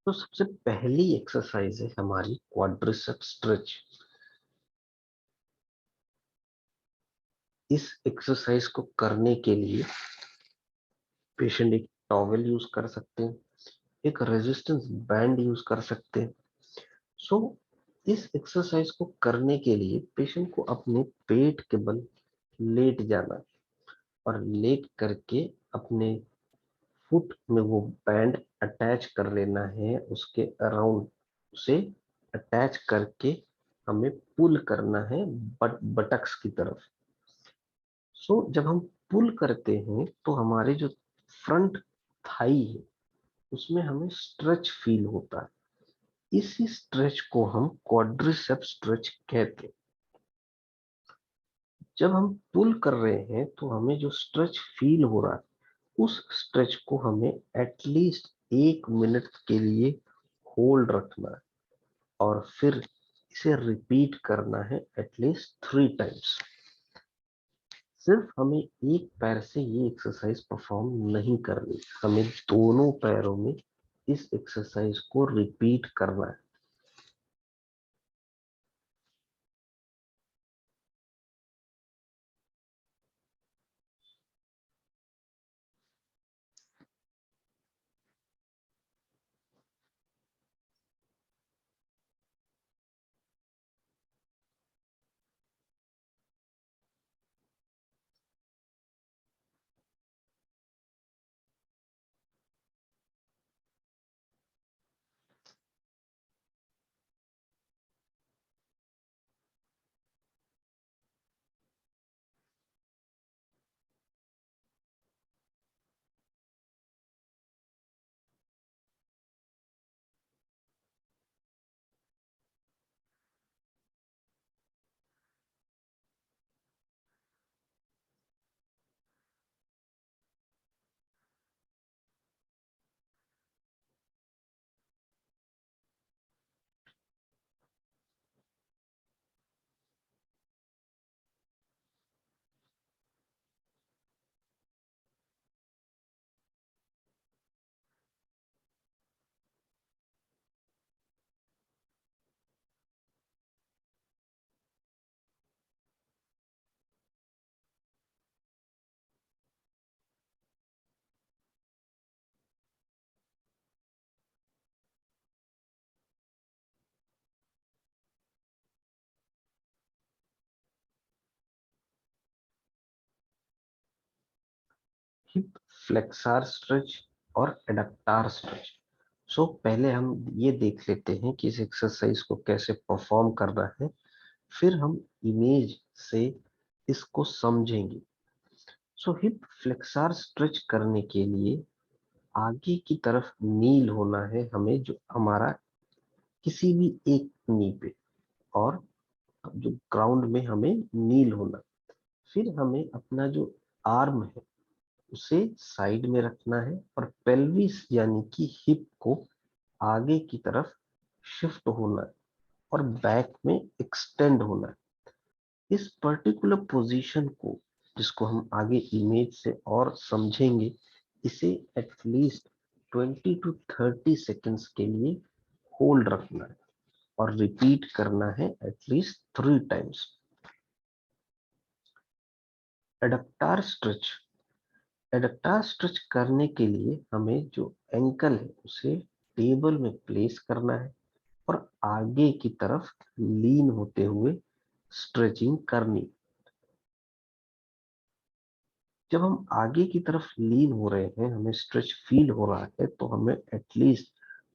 तो सबसे पहली एक्सरसाइज है हमारी क्वाड्रिसेप स्ट्रेच। इस एक्सरसाइज को करने के लिए पेशेंट एक टॉवेल यूज कर सकते हैं, एक रेजिस्टेंस बैंड यूज कर सकते हैं। सो इस एक्सरसाइज को करने के लिए पेशेंट को अपने पेट के बल लेट जाना है और लेट करके अपने फुट में वो बैंड अटैच कर लेना है, उसके अराउंड उसे अटैच करके हमें पुल करना है बटक्स की तरफ। सो जब हम पुल करते हैं तो हमारे जो फ्रंट थाई है उसमें हमें स्ट्रेच फील होता है। इसी स्ट्रेच को हम क्वाड्रिसेप स्ट्रेच कहते हैं। जब हम पुल कर रहे हैं तो हमें जो स्ट्रेच फील हो रहा है उस स्ट्रेच को हमें एटलीस्ट 1 मिनट के लिए होल्ड रखना है और फिर इसे रिपीट करना है एटलीस्ट 3 टाइम्स। सिर्फ हमें एक पैर से ये एक्सरसाइज परफॉर्म नहीं करनी, हमें दोनों पैरों में इस एक्सरसाइज को रिपीट करना है। हिप फ्लेक्सार स्ट्रेच और एडक्टार स्ट्रेच। सो पहले हम ये देख लेते हैं कि इस एक्सरसाइज को कैसे परफॉर्म करना है, फिर हम इमेज से इसको समझेंगे। सो हिप फ्लेक्सार स्ट्रेच करने के लिए आगे की तरफ नील होना है हमें, जो हमारा किसी भी एक नी पे, और जो ग्राउंड में हमें नील होना। फिर हमें अपना जो आर्म है उसे साइड में रखना है और पेल्विस यानी कि हिप को आगे की तरफ शिफ्ट होना है और बैक में एक्सटेंड होना है। इस पर्टिकुलर पोजीशन को, जिसको हम आगे इमेज से और समझेंगे, इसे एटलीस्ट 20 to 30 सेकेंड्स के लिए होल्ड रखना है और रिपीट करना है एटलीस्ट 3 टाइम्स। एडक्टार स्ट्रेच। एडक्टार स्ट्रेच करने के लिए हमें जो एंकल है उसे टेबल में प्लेस करना है और आगे की तरफ लीन होते हुए स्ट्रेचिंग करनी। जब हम आगे की तरफ लीन हो रहे हैं, हमें स्ट्रेच फील हो रहा है, तो हमें एटलीस्ट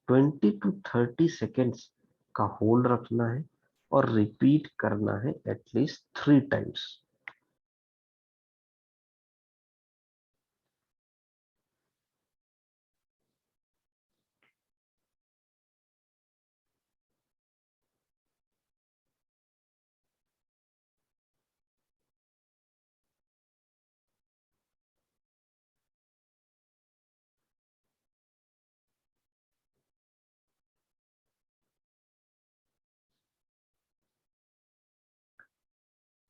20 to 30 सेकेंड्स का होल्ड रखना है और रिपीट करना है एटलीस्ट 3 टाइम्स।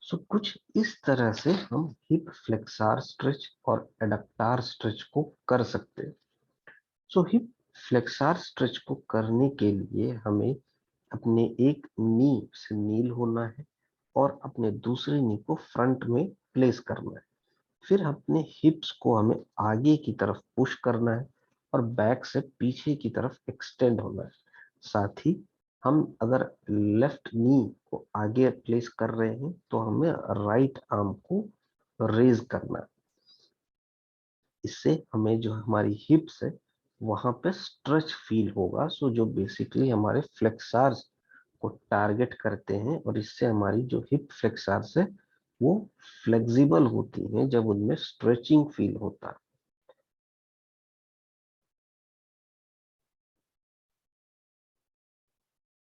सो कुछ इस तरह से हम हिप फ्लेक्सार स्ट्रेच और एडक्टार स्ट्रेच को कर सकते हैं। सो हिप फ्लेक्सार स्ट्रेच को करने के लिए हमें अपने एक नी से नील होना है और अपने दूसरे नी को फ्रंट में प्लेस करना है। फिर अपने हिप्स को हमें आगे की तरफ पुश करना है और बैक से पीछे की तरफ एक्सटेंड होना है। साथ ही हम अगर लेफ्ट नी को आगे प्लेस कर रहे हैं तो हमें राइट आर्म को रेज करना है। इससे हमें जो हमारी हिप्स है वहां पे स्ट्रेच फील होगा। सो जो बेसिकली हमारे फ्लेक्सार्स को टारगेट करते हैं और इससे हमारी जो हिप फ्लेक्सार्स है वो फ्लेक्सिबल होती हैं जब उनमें स्ट्रेचिंग फील होता है।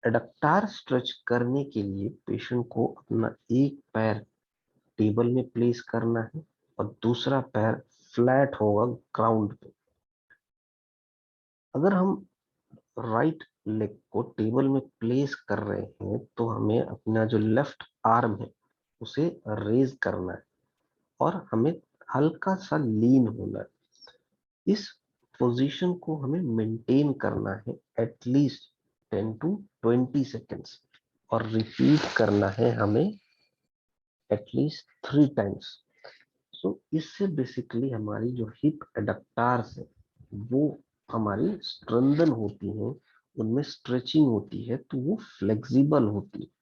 एडक्टार स्ट्रेच करने के लिए पेशेंट को अपना एक पैर टेबल में प्लेस करना है और दूसरा पैर फ्लैट होगा ग्राउंड पे। अगर हम राइट लेग को टेबल में प्लेस कर रहे हैं तो हमें अपना जो लेफ्ट आर्म है उसे रेज करना है और हमें हल्का सा लीन होना है। इस पोजीशन को हमें मेंटेन करना है एटलीस्ट 10 to 20 सेकेंड्स और रिपीट करना है हमें एटलीस्ट 3 टाइम्स। सो इससे बेसिकली हमारी जो हिप एडक्टार्स है वो हमारी स्ट्रेंथन होती हैं, उनमें स्ट्रेचिंग होती है तो वो फ्लेक्सिबल होती है।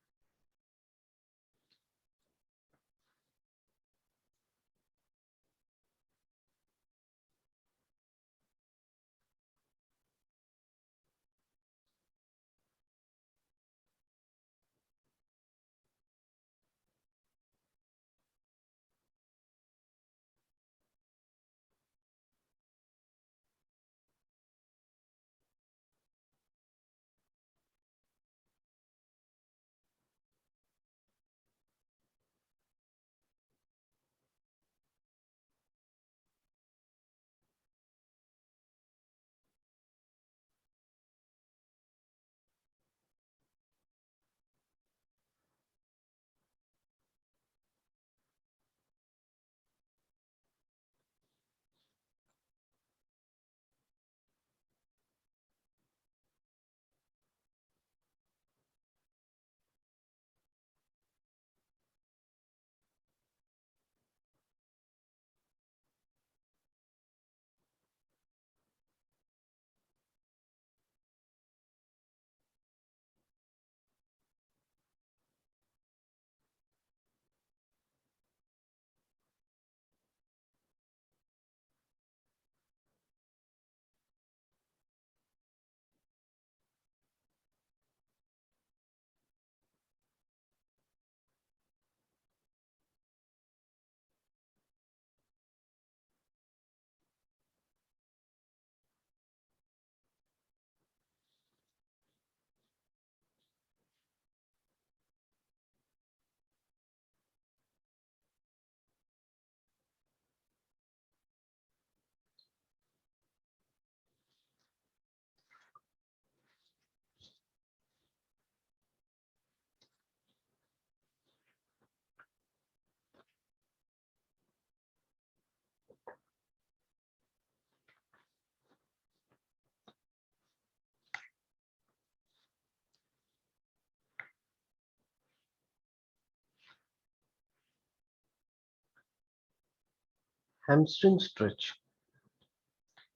हैमस्ट्रिंग स्ट्रेच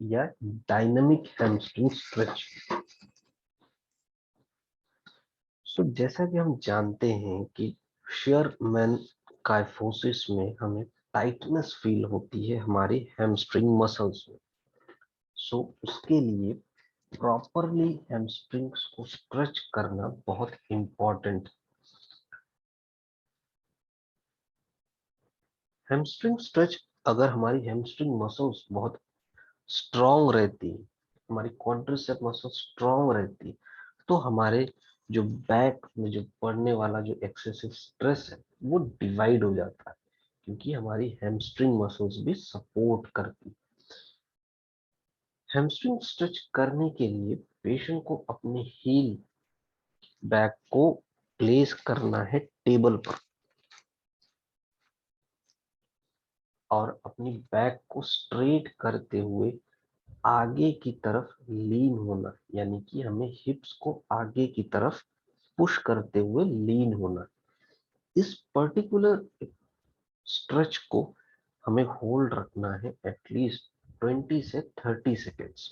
या डायनामिक हैमस्ट्रिंग स्ट्रेच। सो जैसा कि हम जानते हैं कि शेयरमैन काइफोसिस में हमें टाइटनेस फील होती है हमारे हैमस्ट्रिंग मसल्स में। सो उसके लिए प्रॉपरली हैमस्ट्रिंग्स को स्ट्रेच करना बहुत इंपॉर्टेंट। हैमस्ट्रिंग स्ट्रेच, अगर हमारी हैमस्ट्रिंग मसल्स बहुत स्ट्रांग रहती है, हमारी क्वाड्रिसेप मसल स्ट्रांग रहती है, तो हमारे जो बैक में जो पड़ने वाला जो एक्सेसिव स्ट्रेस है वो डिवाइड हो जाता है, क्योंकि हमारी हैमस्ट्रिंग मसल्स भी सपोर्ट करती है। हैमस्ट्रिंग स्ट्रेच करने के लिए पेशेंट को अपने हील बैक को प्लेस करना है टेबल पर, और अपनी बैक को स्ट्रेट करते हुए आगे की तरफ लीन होना, यानी कि हमें हिप्स को आगे की तरफ पुश करते हुए लीन होना। इस पर्टिकुलर स्ट्रेच को हमें होल्ड रखना है एटलीस्ट 20 से 30 सेकेंड्स,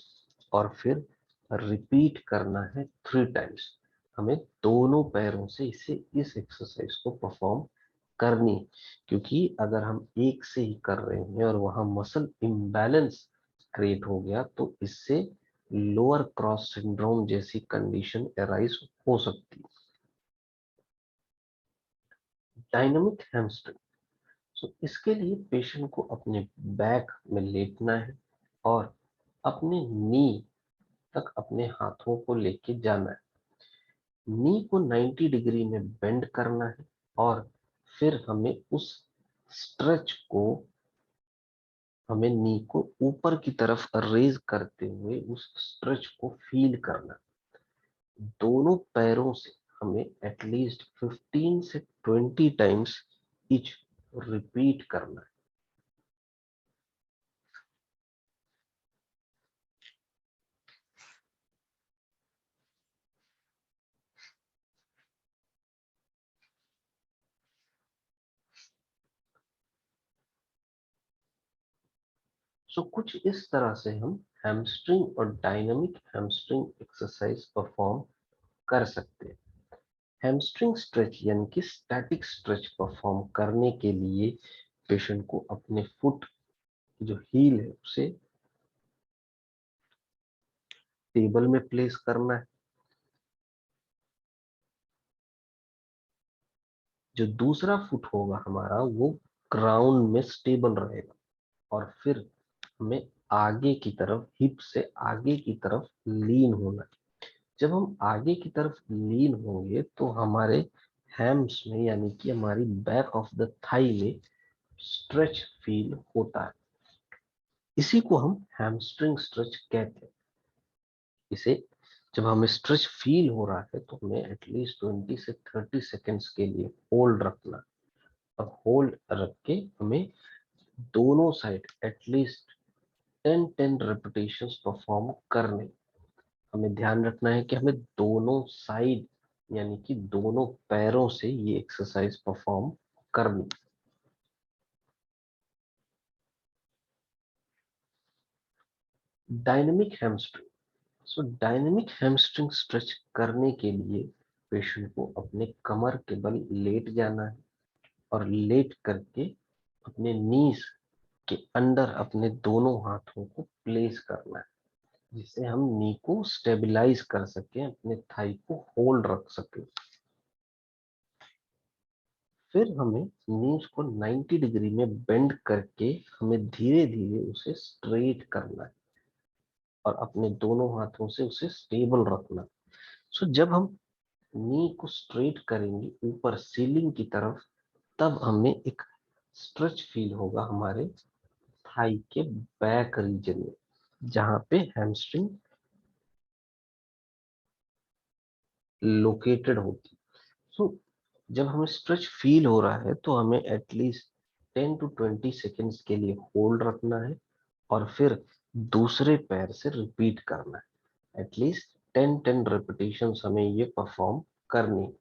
और फिर रिपीट करना है 3 टाइम्स। हमें दोनों पैरों से इस एक्सरसाइज को परफॉर्म करनी, क्योंकि अगर हम एक से ही कर रहे हैं और वहां मसल इम्बैलेंस क्रिएट हो गया तो इससे लोअर क्रॉस सिंड्रोम जैसी कंडीशन अराइज हो सकती है। डायनामिक हैमस्ट्रिंग, सो इसके लिए पेशेंट को अपने बैक में लेटना है और अपने नी तक अपने हाथों को लेके जाना है। नी को 90 डिग्री में बेंड करना है, और फिर हमें नी को ऊपर की तरफ रेज करते हुए उस स्ट्रेच को फील करना। दोनों पैरों से हमें एटलीस्ट 15 से 20 टाइम्स ईच रिपीट करना है। कुछ इस तरह से हम हैमस्ट्रिंग और डायनामिक हैमस्ट्रिंग एक्सरसाइज परफॉर्म कर सकते हैं। हैमस्ट्रिंग स्ट्रेच यानी कि स्टैटिक स्ट्रेच परफॉर्म करने के लिए पेशेंट को अपने फुट की जो हील है उसे टेबल में प्लेस करना है। जो दूसरा फुट होगा हमारा वो ग्राउंड में स्टेबल रहेगा, और फिर हमें आगे की तरफ हिप से आगे की तरफ लीन होना है। जब हम आगे की तरफ लीन होंगे तो हमारे हैम्स में, यानी कि हमारी बैक ऑफ द थाई में स्ट्रेच फील होता है। इसी को हम हैमस्ट्रिंग स्ट्रेच कहते हैं। इसे जब हमें स्ट्रेच फील हो रहा है तो हमें एटलीस्ट 20 से 30 सेकेंड्स के लिए होल्ड रखना, और होल्ड रख के हमें दोनों साइड एटलीस्ट 10 रेपिटेशंस परफॉर्म करने। हमें ध्यान रखना है कि हमें दोनों साइड, यानी कि दोनों पैरों से ये एक्सरसाइज परफॉर्म करनी। Dynamic hamstring, dynamic hamstring stretch करने के लिए पेशेंट को अपने कमर के बल लेट जाना है, और लेट करके अपने नीज के अंडर अपने दोनों हाथों को प्लेस करना है, जिससे हम नी को स्टेबलाइज कर सकें, अपने थाई को होल्ड रख सकें। फिर हमें नीज को 90 डिग्री में बेंड करके हमें धीरे धीरे उसे स्ट्रेट करना है, और अपने दोनों हाथों से उसे स्टेबल रखना। जब हम नी को स्ट्रेट करेंगे ऊपर सीलिंग की तरफ, तब हमें एक स्ट्रेच फील होगा हमारे थाई के बैक रीजन में, जहां पे हैमस्ट्रिंग लोकेटेड होती। सो जब हमें स्ट्रेच फील हो रहा है तो हमें एटलीस्ट 10 to 20 सेकेंड्स के लिए होल्ड रखना है, और फिर दूसरे पैर से रिपीट करना है। एटलीस्ट 10 रेपिटेशंस हमें ये परफॉर्म करनी।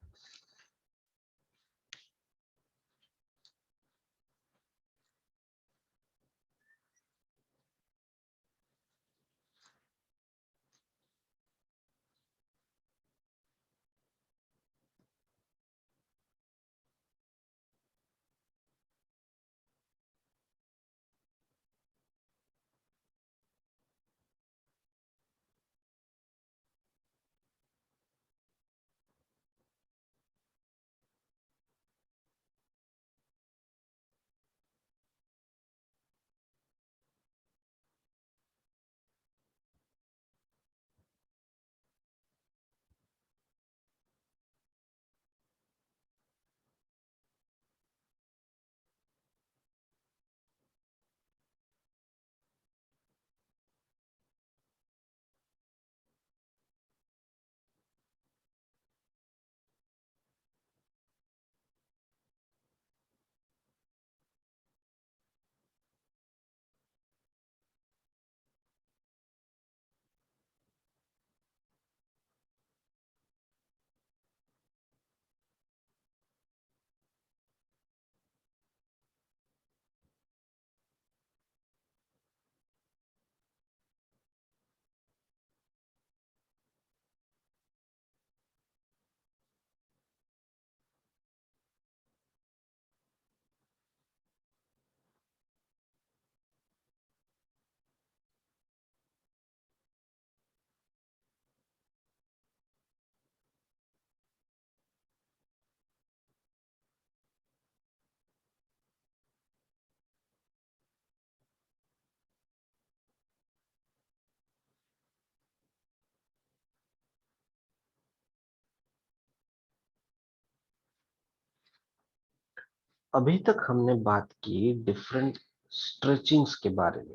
अभी तक हमने बात की डिफरेंट स्ट्रेचिंग्स के बारे में।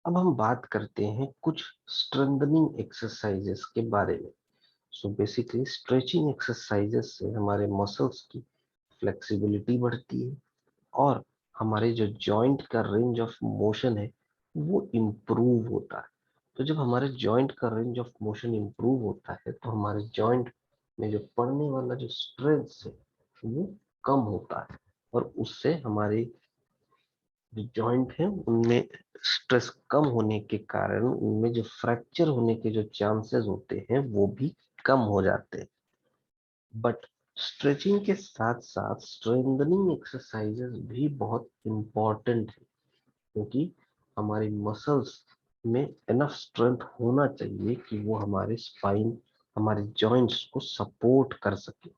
अब हम बात करते हैं कुछ स्ट्रेंथनिंग एक्सरसाइजेस के बारे में। सो बेसिकली स्ट्रेचिंग एक्सरसाइजेस से हमारे मसल्स की फ्लेक्सिबिलिटी बढ़ती है और हमारे जो जॉइंट का रेंज ऑफ मोशन है वो इम्प्रूव होता है। तो जब हमारे जॉइंट का रेंज ऑफ मोशन इम्प्रूव होता है तो हमारे जॉइंट में जो पड़ने वाला जो स्ट्रेस है वो कम होता है और उससे हमारे जो जॉइंट है उनमें स्ट्रेस कम होने के कारण उनमें जो फ्रैक्चर होने के जो चांसेस होते हैं वो भी कम हो जाते हैं। बट स्ट्रेचिंग के साथ साथ स्ट्रेंथनिंग एक्सरसाइजेस भी बहुत इम्पोर्टेंट है, क्योंकि हमारी मसल्स में इनफ स्ट्रेंथ होना चाहिए कि वो हमारे स्पाइन, हमारे जॉइंट्स को सपोर्ट कर सके।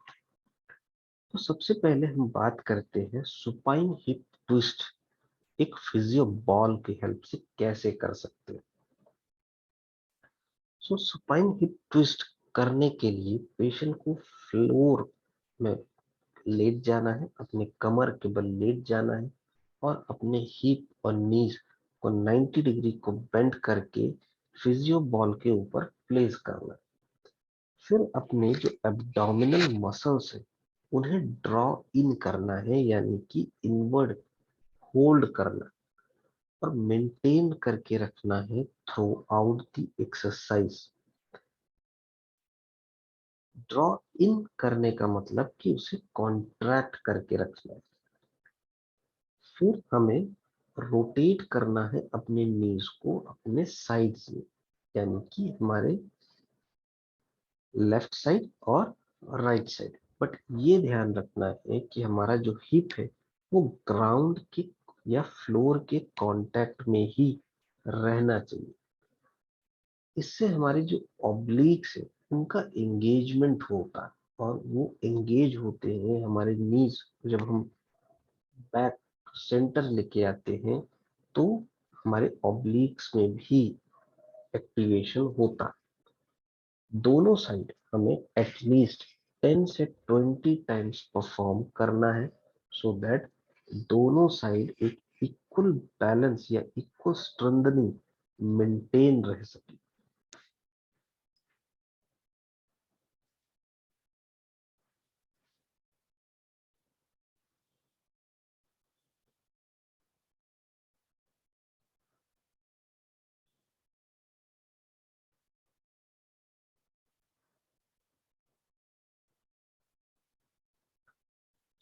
तो सबसे पहले हम बात करते हैं सुपाइन हिप ट्विस्ट एक फिजियो बॉल की हेल्प से कैसे कर सकते हैं। सो सुपाइन हिप ट्विस्ट करने के लिए पेशेंट को फ्लोर में लेट जाना है, अपने कमर के बल लेट जाना है और अपने हिप और नीज को 90 डिग्री को बेंड करके फिजियो बॉल के ऊपर प्लेस करना है। फिर अपने जो एब्डोमिनल मसल्स है उन्हें ड्रॉ इन करना है, यानी कि इनवर्ड होल्ड करना और मेंटेन करके रखना है throughout the exercise. Draw in करने का मतलब कि उसे कॉन्ट्रैक्ट करके रखना है। फिर हमें रोटेट करना है अपने नीज को अपने साइड्स में, यानी कि हमारे लेफ्ट साइड और राइट साइड। बट ये ध्यान रखना है कि हमारा जो हिप है वो ग्राउंड के या फ्लोर के कांटेक्ट में ही रहना चाहिए। इससे हमारे जो ऑब्लिक्स है उनका एंगेजमेंट होता है और वो एंगेज होते हैं हमारे नीज। जब हम बैक सेंटर लेके आते हैं तो हमारे ऑब्लिक्स में भी एक्टिवेशन होता है। दोनों साइड हमें एटलीस्ट 10 से 20 टाइम्स परफॉर्म करना है, सो दैट दोनों साइड एक इक्वल बैलेंस या इक्वल स्ट्रेंथनिंग मेंटेन रह सके।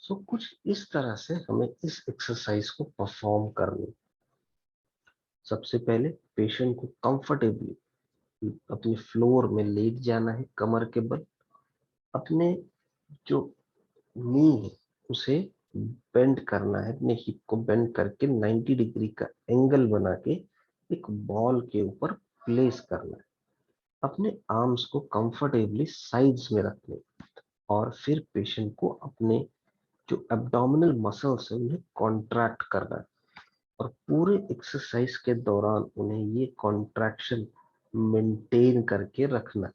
सो कुछ इस तरह से हमें इस एक्सरसाइज को परफॉर्म करनी। सबसे पहले पेशेंट को कंफर्टेबली अपने फ्लोर में लेट जाना है कमर के बल। अपने जो नी है उसे बेंड करना है, अपने हिप को बेंड करके 90 डिग्री का एंगल बना के एक बॉल के ऊपर प्लेस करना है। अपने आर्म्स को कंफर्टेबली साइड्स में रखने और फिर पेशेंट को अपने जो एब्डोमिनल मसल्स है उन्हें कॉन्ट्रैक्ट करना है और पूरे एक्सरसाइज के दौरान उन्हें ये कॉन्ट्रैक्शन मेंटेन करके रखना।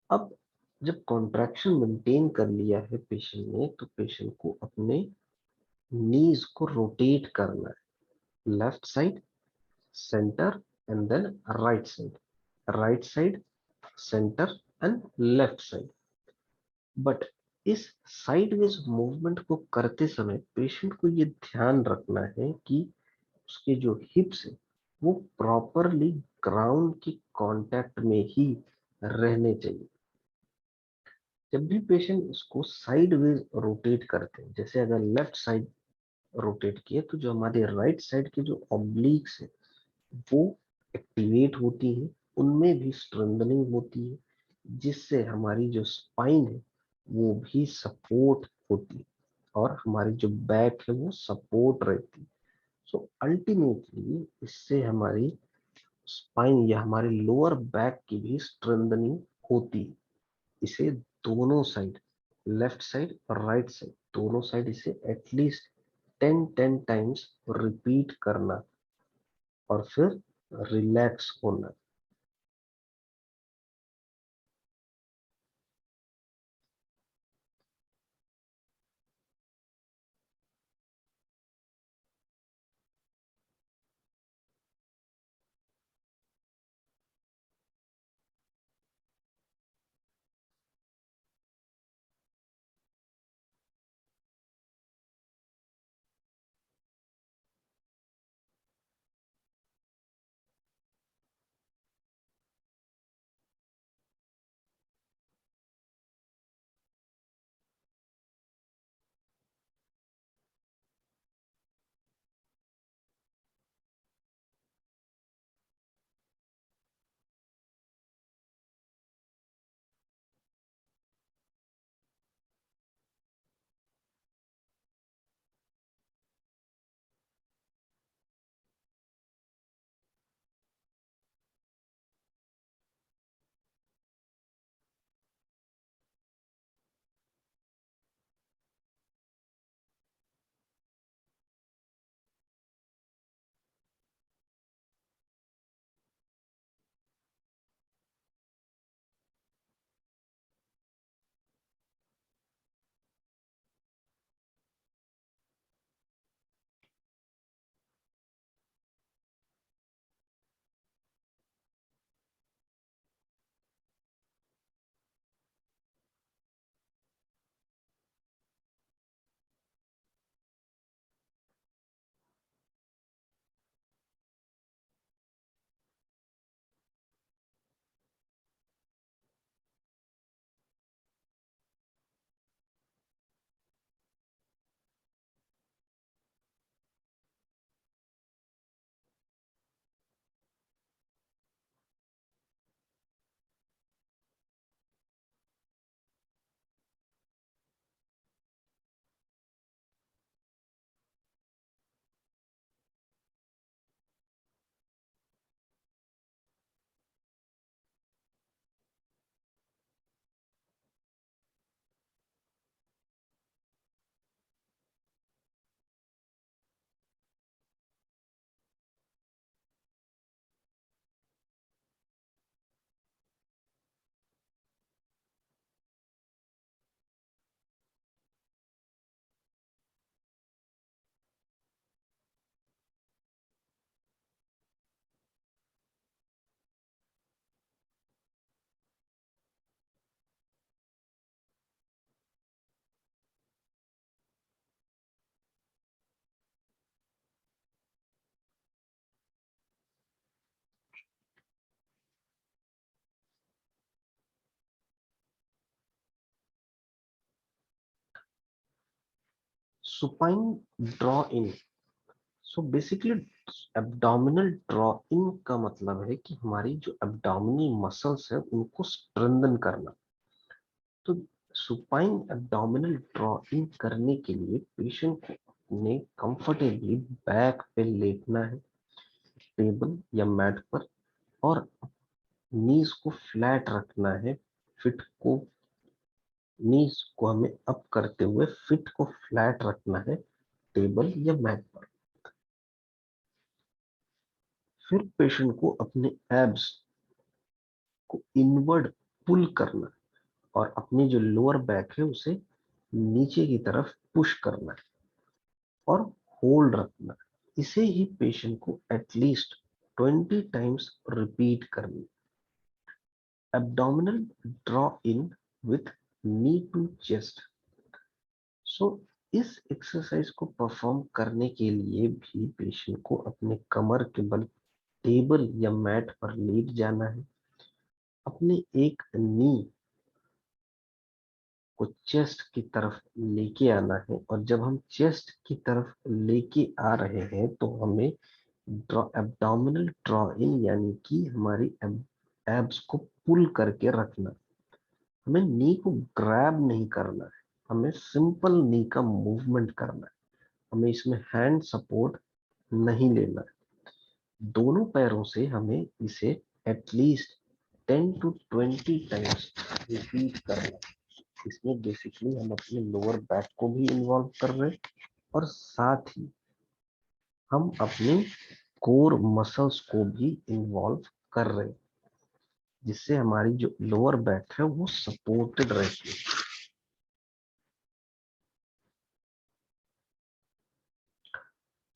अब जब कॉन्ट्रैक्शन मेंटेन कर लिया है पेशेंट ने तो पेशेंट को अपने नीज को रोटेट करना है, left side, centre and then right side, right side, centre and left side. But इस साइडवेज मूवमेंट को करते समय पेशेंट को ये ध्यान रखना है कि उसके जो हिप्स है वो प्रॉपरली ग्राउंड की कांटेक्ट में ही रहने चाहिए। जब भी पेशेंट इसको साइडवेज रोटेट करते हैं, जैसे अगर लेफ्ट साइड रोटेट किए तो जो हमारे राइट साइड के जो ऑब्लिक्स है वो एक्टिवेट होती है, उनमें भी स्ट्रेंथनिंग होती है, जिससे हमारी जो स्पाइन है वो भी सपोर्ट होती है और हमारी जो बैक है वो सपोर्ट रहती है। सो अल्टीमेटली इससे हमारी स्पाइन या हमारे लोअर बैक की भी स्ट्रेंथनिंग होती है। इसे दोनों साइड, लेफ्ट साइड और राइट साइड, दोनों साइड इसे एटलीस्ट 10 टाइम्स रिपीट करना और फिर रिलैक्स होना। Supine draw in. So basically abdominal draw इन का मतलब है कि हमारी जो एब्डोमिनल मसल्स है उनको स्ट्रेंथन करना। तो सुपाइन एब्डोमिनल ड्रॉ इन करने के लिए पेशेंट को ने कंफर्टेबली बैक पे लेटना है, टेबल या मैट पर, और नीज को फ्लैट रखना है। फिट को नीज को हमें अप करते हुए फिट को फ्लैट रखना है टेबल या मैट पर। फिर पेशेंट को अपने एब्स को इनवर्ड पुल करना और अपनी जो लोअर बैक है उसे नीचे की तरफ पुश करना है और होल्ड रखना है। इसे ही पेशेंट को एटलीस्ट 20 टाइम्स रिपीट करनी। Abdominal draw in with knee to chest. So इस एक्सरसाइज को परफॉर्म करने के लिए भी पेशेंट को अपने कमर के बल टेबल या मैट पर लेट जाना है, अपने एक नी को चेस्ट की तरफ लेके आना है, और जब हम चेस्ट की तरफ लेके आ रहे हैं तो हमें एब्डोमिनल ड्रॉ इन यानी कि हमारी एब्स को पुल करके रखना। हमें नी को ग्रैब नहीं करना है, हमें सिंपल नी का मूवमेंट करना है। हमें इसमें हैंड सपोर्ट नहीं लेना है। दोनों पैरों से हमें इसे एटलीस्ट 10 to 20 टाइम्स रिपीट करना है। इसमें बेसिकली हम अपने लोअर बैक को भी इन्वॉल्व कर रहे हैं और साथ ही हम अपने कोर मसल्स को भी इन्वॉल्व कर रहे हैं, जिससे हमारी जो लोअर बैक है वो सपोर्टेड रहती है।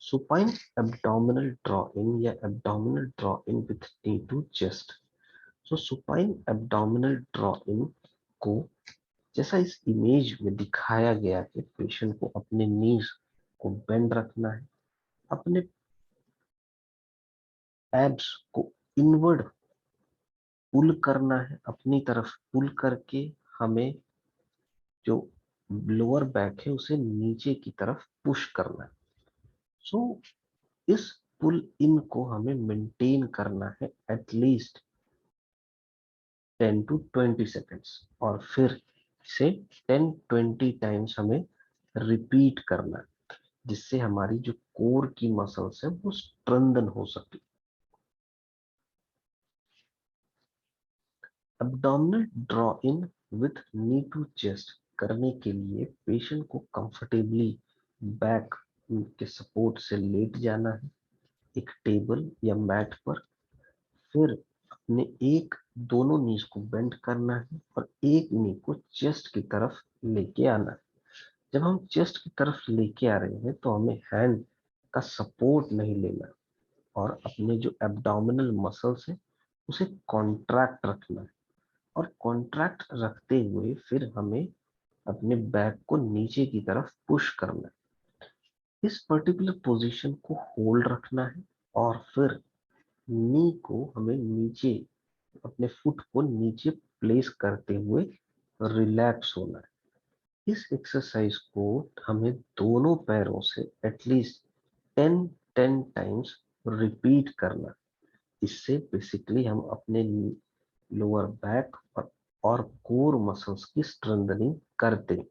सुपाइन एब्डोमिनल ड्रॉ इन या abdominal draw in with knee to chest. So supine abdominal draw in को जैसा इस इमेज में दिखाया गया है, पेशेंट को अपने नीज को बेंड रखना है, अपने एब्स को इनवर्ड पुल करना है, अपनी तरफ पुल करके हमें जो लोअर बैक है उसे नीचे की तरफ पुश करना है। सो इस पुल इन को हमें मेंटेन करना है एटलीस्ट 10 to 20 सेकेंड्स, और फिर इसे 10-20 टाइम्स हमें रिपीट करना है, जिससे हमारी जो कोर की मसल्स है वो स्ट्रेंथन हो सके। Abdominal draw in with knee to chest करने के लिए पेशेंट को कंफर्टेबली बैक के सपोर्ट से लेट जाना है एक टेबल या मैट पर। फिर अपने एक दोनों नीज को बेंड करना है और एक नी को चेस्ट की तरफ लेके आना है। जब हम चेस्ट की तरफ लेके आ रहे हैं तो हमें हैंड का सपोर्ट नहीं लेना और अपने जो एब्डोमिनल मसल्स है उसे कॉन्ट्रैक्ट रखना है, और कॉन्ट्रैक्ट रखते हुए फिर हमें अपने बैक को नीचे की तरफ पुश करना है। इस पर्टिकुलर पोजीशन को होल्ड रखना है और फिर नी को हमें नीचे अपने फुट को नीचे प्लेस करते हुए रिलैक्स होना है। इस एक्सरसाइज को हमें दोनों पैरों से एटलीस्ट 10 टाइम्स रिपीट करना। इससे बेसिकली हम अपने लोअर बैक और कोर मसल्स की स्ट्रेंथनिंग करते हैं।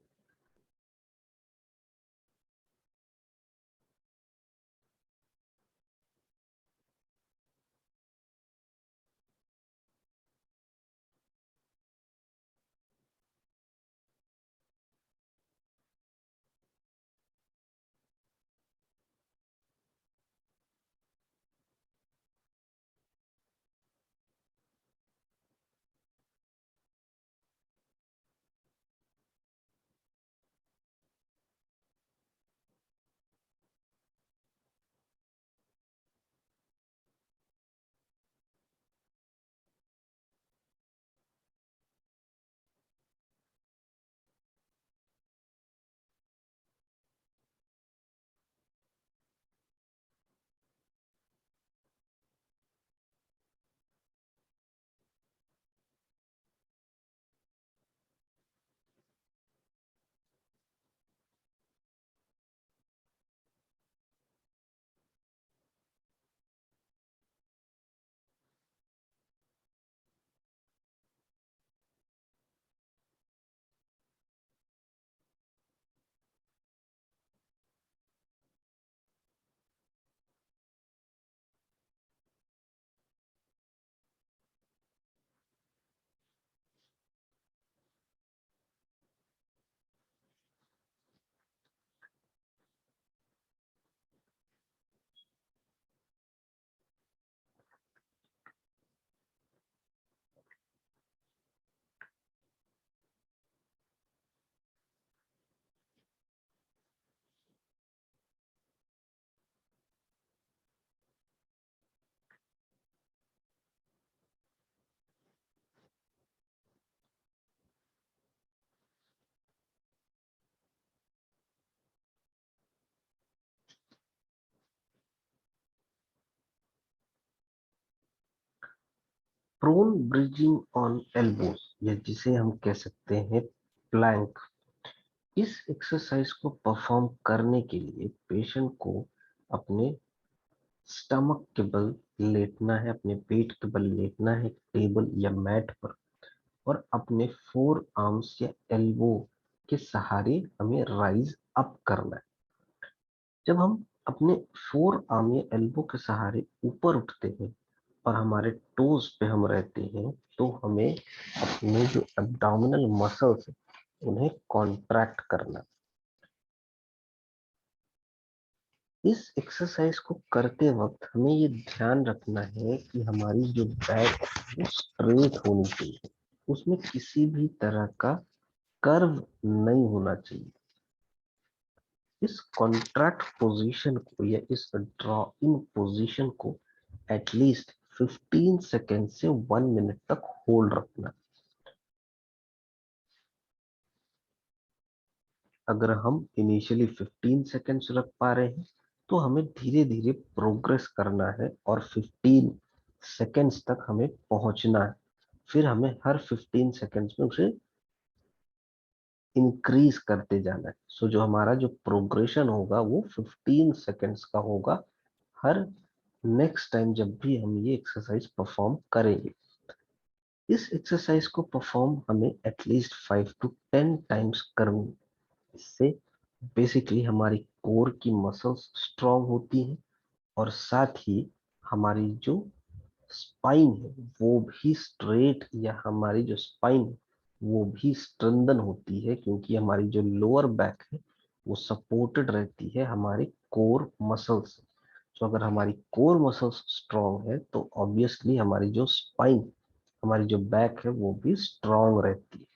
प्रोन ब्रिजिंग ऑन एल्बोज, या जिसे हम कह सकते हैं प्लैंक। इस एक्सरसाइज को परफॉर्म करने के लिए पेशेंट को अपने स्टमक के बल लेटना है, अपने पेट के बल लेटना है टेबल या मैट पर, और अपने फोर आर्म्स या एल्बो के सहारे हमें राइज अप करना है। जब हम अपने फोर आर्म या एल्बो के सहारे ऊपर उठते हैं और हमारे टोज पे हम रहते हैं, तो हमें अपने जो एब्डोमिनल मसल्स हैं उन्हें कॉन्ट्रैक्ट करना। इस एक्सरसाइज को करते वक्त हमें ये ध्यान रखना है कि हमारी जो बैक वो स्ट्रेट होनी चाहिए, उसमें किसी भी तरह का कर्व नहीं होना चाहिए। इस कॉन्ट्रैक्ट पोजीशन को या इस ड्रॉ इन पोजीशन को एटलीस्ट 15 सेकेंड से 1 मिनट तक होल्ड रखना। अगर हम इनिशियली 15 सेकेंड्स रख पा रहे हैं तो हमें धीरे धीरे प्रोग्रेस करना है और 15 सेकेंड्स तक हमें पहुंचना है। फिर हमें हर 15 सेकेंड्स में उसे इंक्रीज करते जाना है। सो जो हमारा जो प्रोग्रेशन होगा वो 15 सेकेंड्स का होगा हर नेक्स्ट टाइम जब भी हम ये एक्सरसाइज परफॉर्म करेंगे। इस एक्सरसाइज को परफॉर्म हमें एटलीस्ट 5 to 10 टाइम्स करनी। इससे बेसिकली हमारी कोर की मसल्स स्ट्रांग होती हैं और साथ ही हमारी जो स्पाइन है वो भी स्ट्रेट, या हमारी जो स्पाइन है वो भी स्ट्रेंथन होती है, क्योंकि हमारी जो लोअर बैक है वो सपोर्टेड रहती है हमारे कोर मसल्स से। तो अगर हमारी कोर मसल्स स्ट्रांग है तो ऑब्वियसली हमारी जो स्पाइन, हमारी जो बैक है वो भी स्ट्रांग रहती है।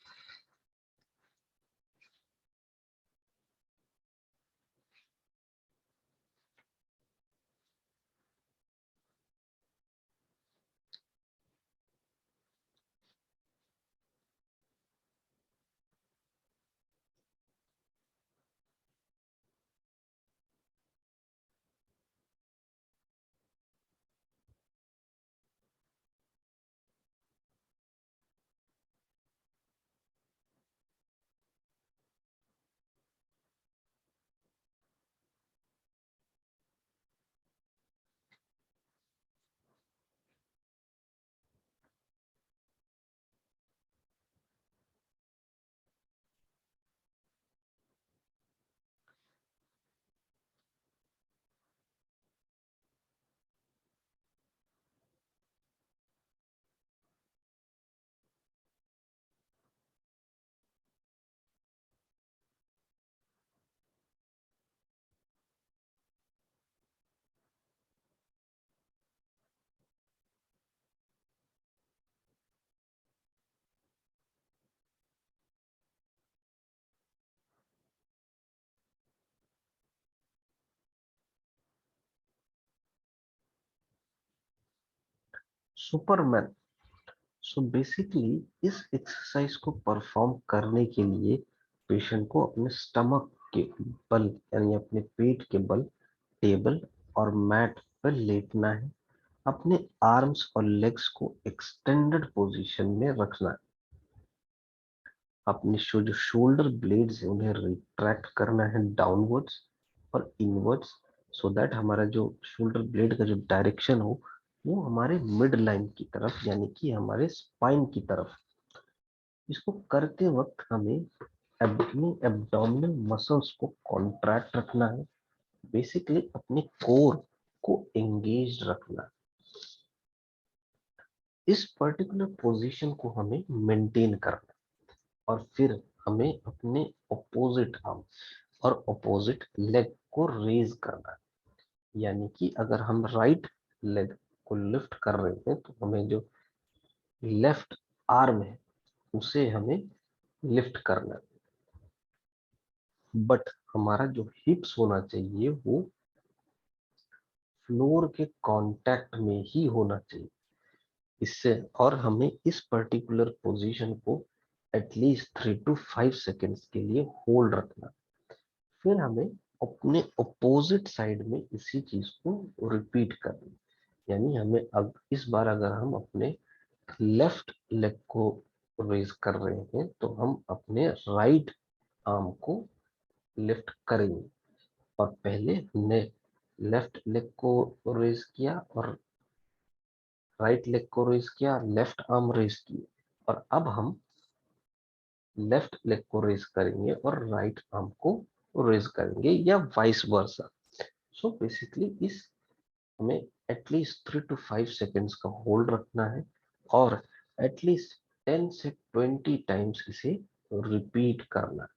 सुपरमैन। सो बेसिकली इस एक्सरसाइज को परफॉर्म करने के लिए पेशेंट को अपने स्टमक के बल यानी अपने पेट के बल टेबल और मैट पर लेटना है, अपने आर्म्स और लेग्स को एक्सटेंडेड पोजीशन में रखना है, अपने जो शोल्डर ब्लेड्स है उन्हें रिट्रैक्ट करना है डाउनवर्ड्स और इनवर्ड्स, सो दैट हमारा जो शोल्डर ब्लेड का जो डायरेक्शन हो वो हमारे मिड लाइन की तरफ यानी कि हमारे स्पाइन की तरफ। इसको करते वक्त हमें अपने एब्डोमिनल मसल्स को कॉन्ट्रैक्ट रखना है, बेसिकली अपने कोर को एंगेज रखना। इस पर्टिकुलर पोजीशन को हमें मेंटेन करना और फिर हमें अपने ऑपोजिट आर्म और ऑपोजिट लेग को रेज करना है। यानी कि अगर हम राइट लेग को लिफ्ट कर रहे हैं तो हमें जो लेफ्ट आर्म है उसे हमें लिफ्ट करना है, बट हमारा जो हिप्स होना चाहिए वो फ्लोर के कांटेक्ट में ही होना चाहिए। इससे और हमें इस पर्टिकुलर पोजीशन को एटलीस्ट 3 to 5 सेकेंड्स के लिए होल्ड रखना। फिर हमें अपने अपोजिट साइड में इसी चीज को रिपीट करना। यानी हमें अब इस बार अगर हम अपने लेफ्ट लेग को रेज कर रहे हैं तो हम अपने राइट आर्म को लिफ्ट करेंगे। और पहले हमने लेफ्ट लेग को रेज किया और राइट लेग को रेज किया, लेफ्ट आर्म रेज किए, और अब हम लेफ्ट लेग को रेज करेंगे और राइट आर्म को रेज करेंगे, या वाइस वर्सा। सो बेसिकली इस हमें एटलीस्ट 3 to 5 सेकेंड्स का होल्ड रखना है और एटलीस्ट 10 से 20 टाइम्स इसे रिपीट करना है।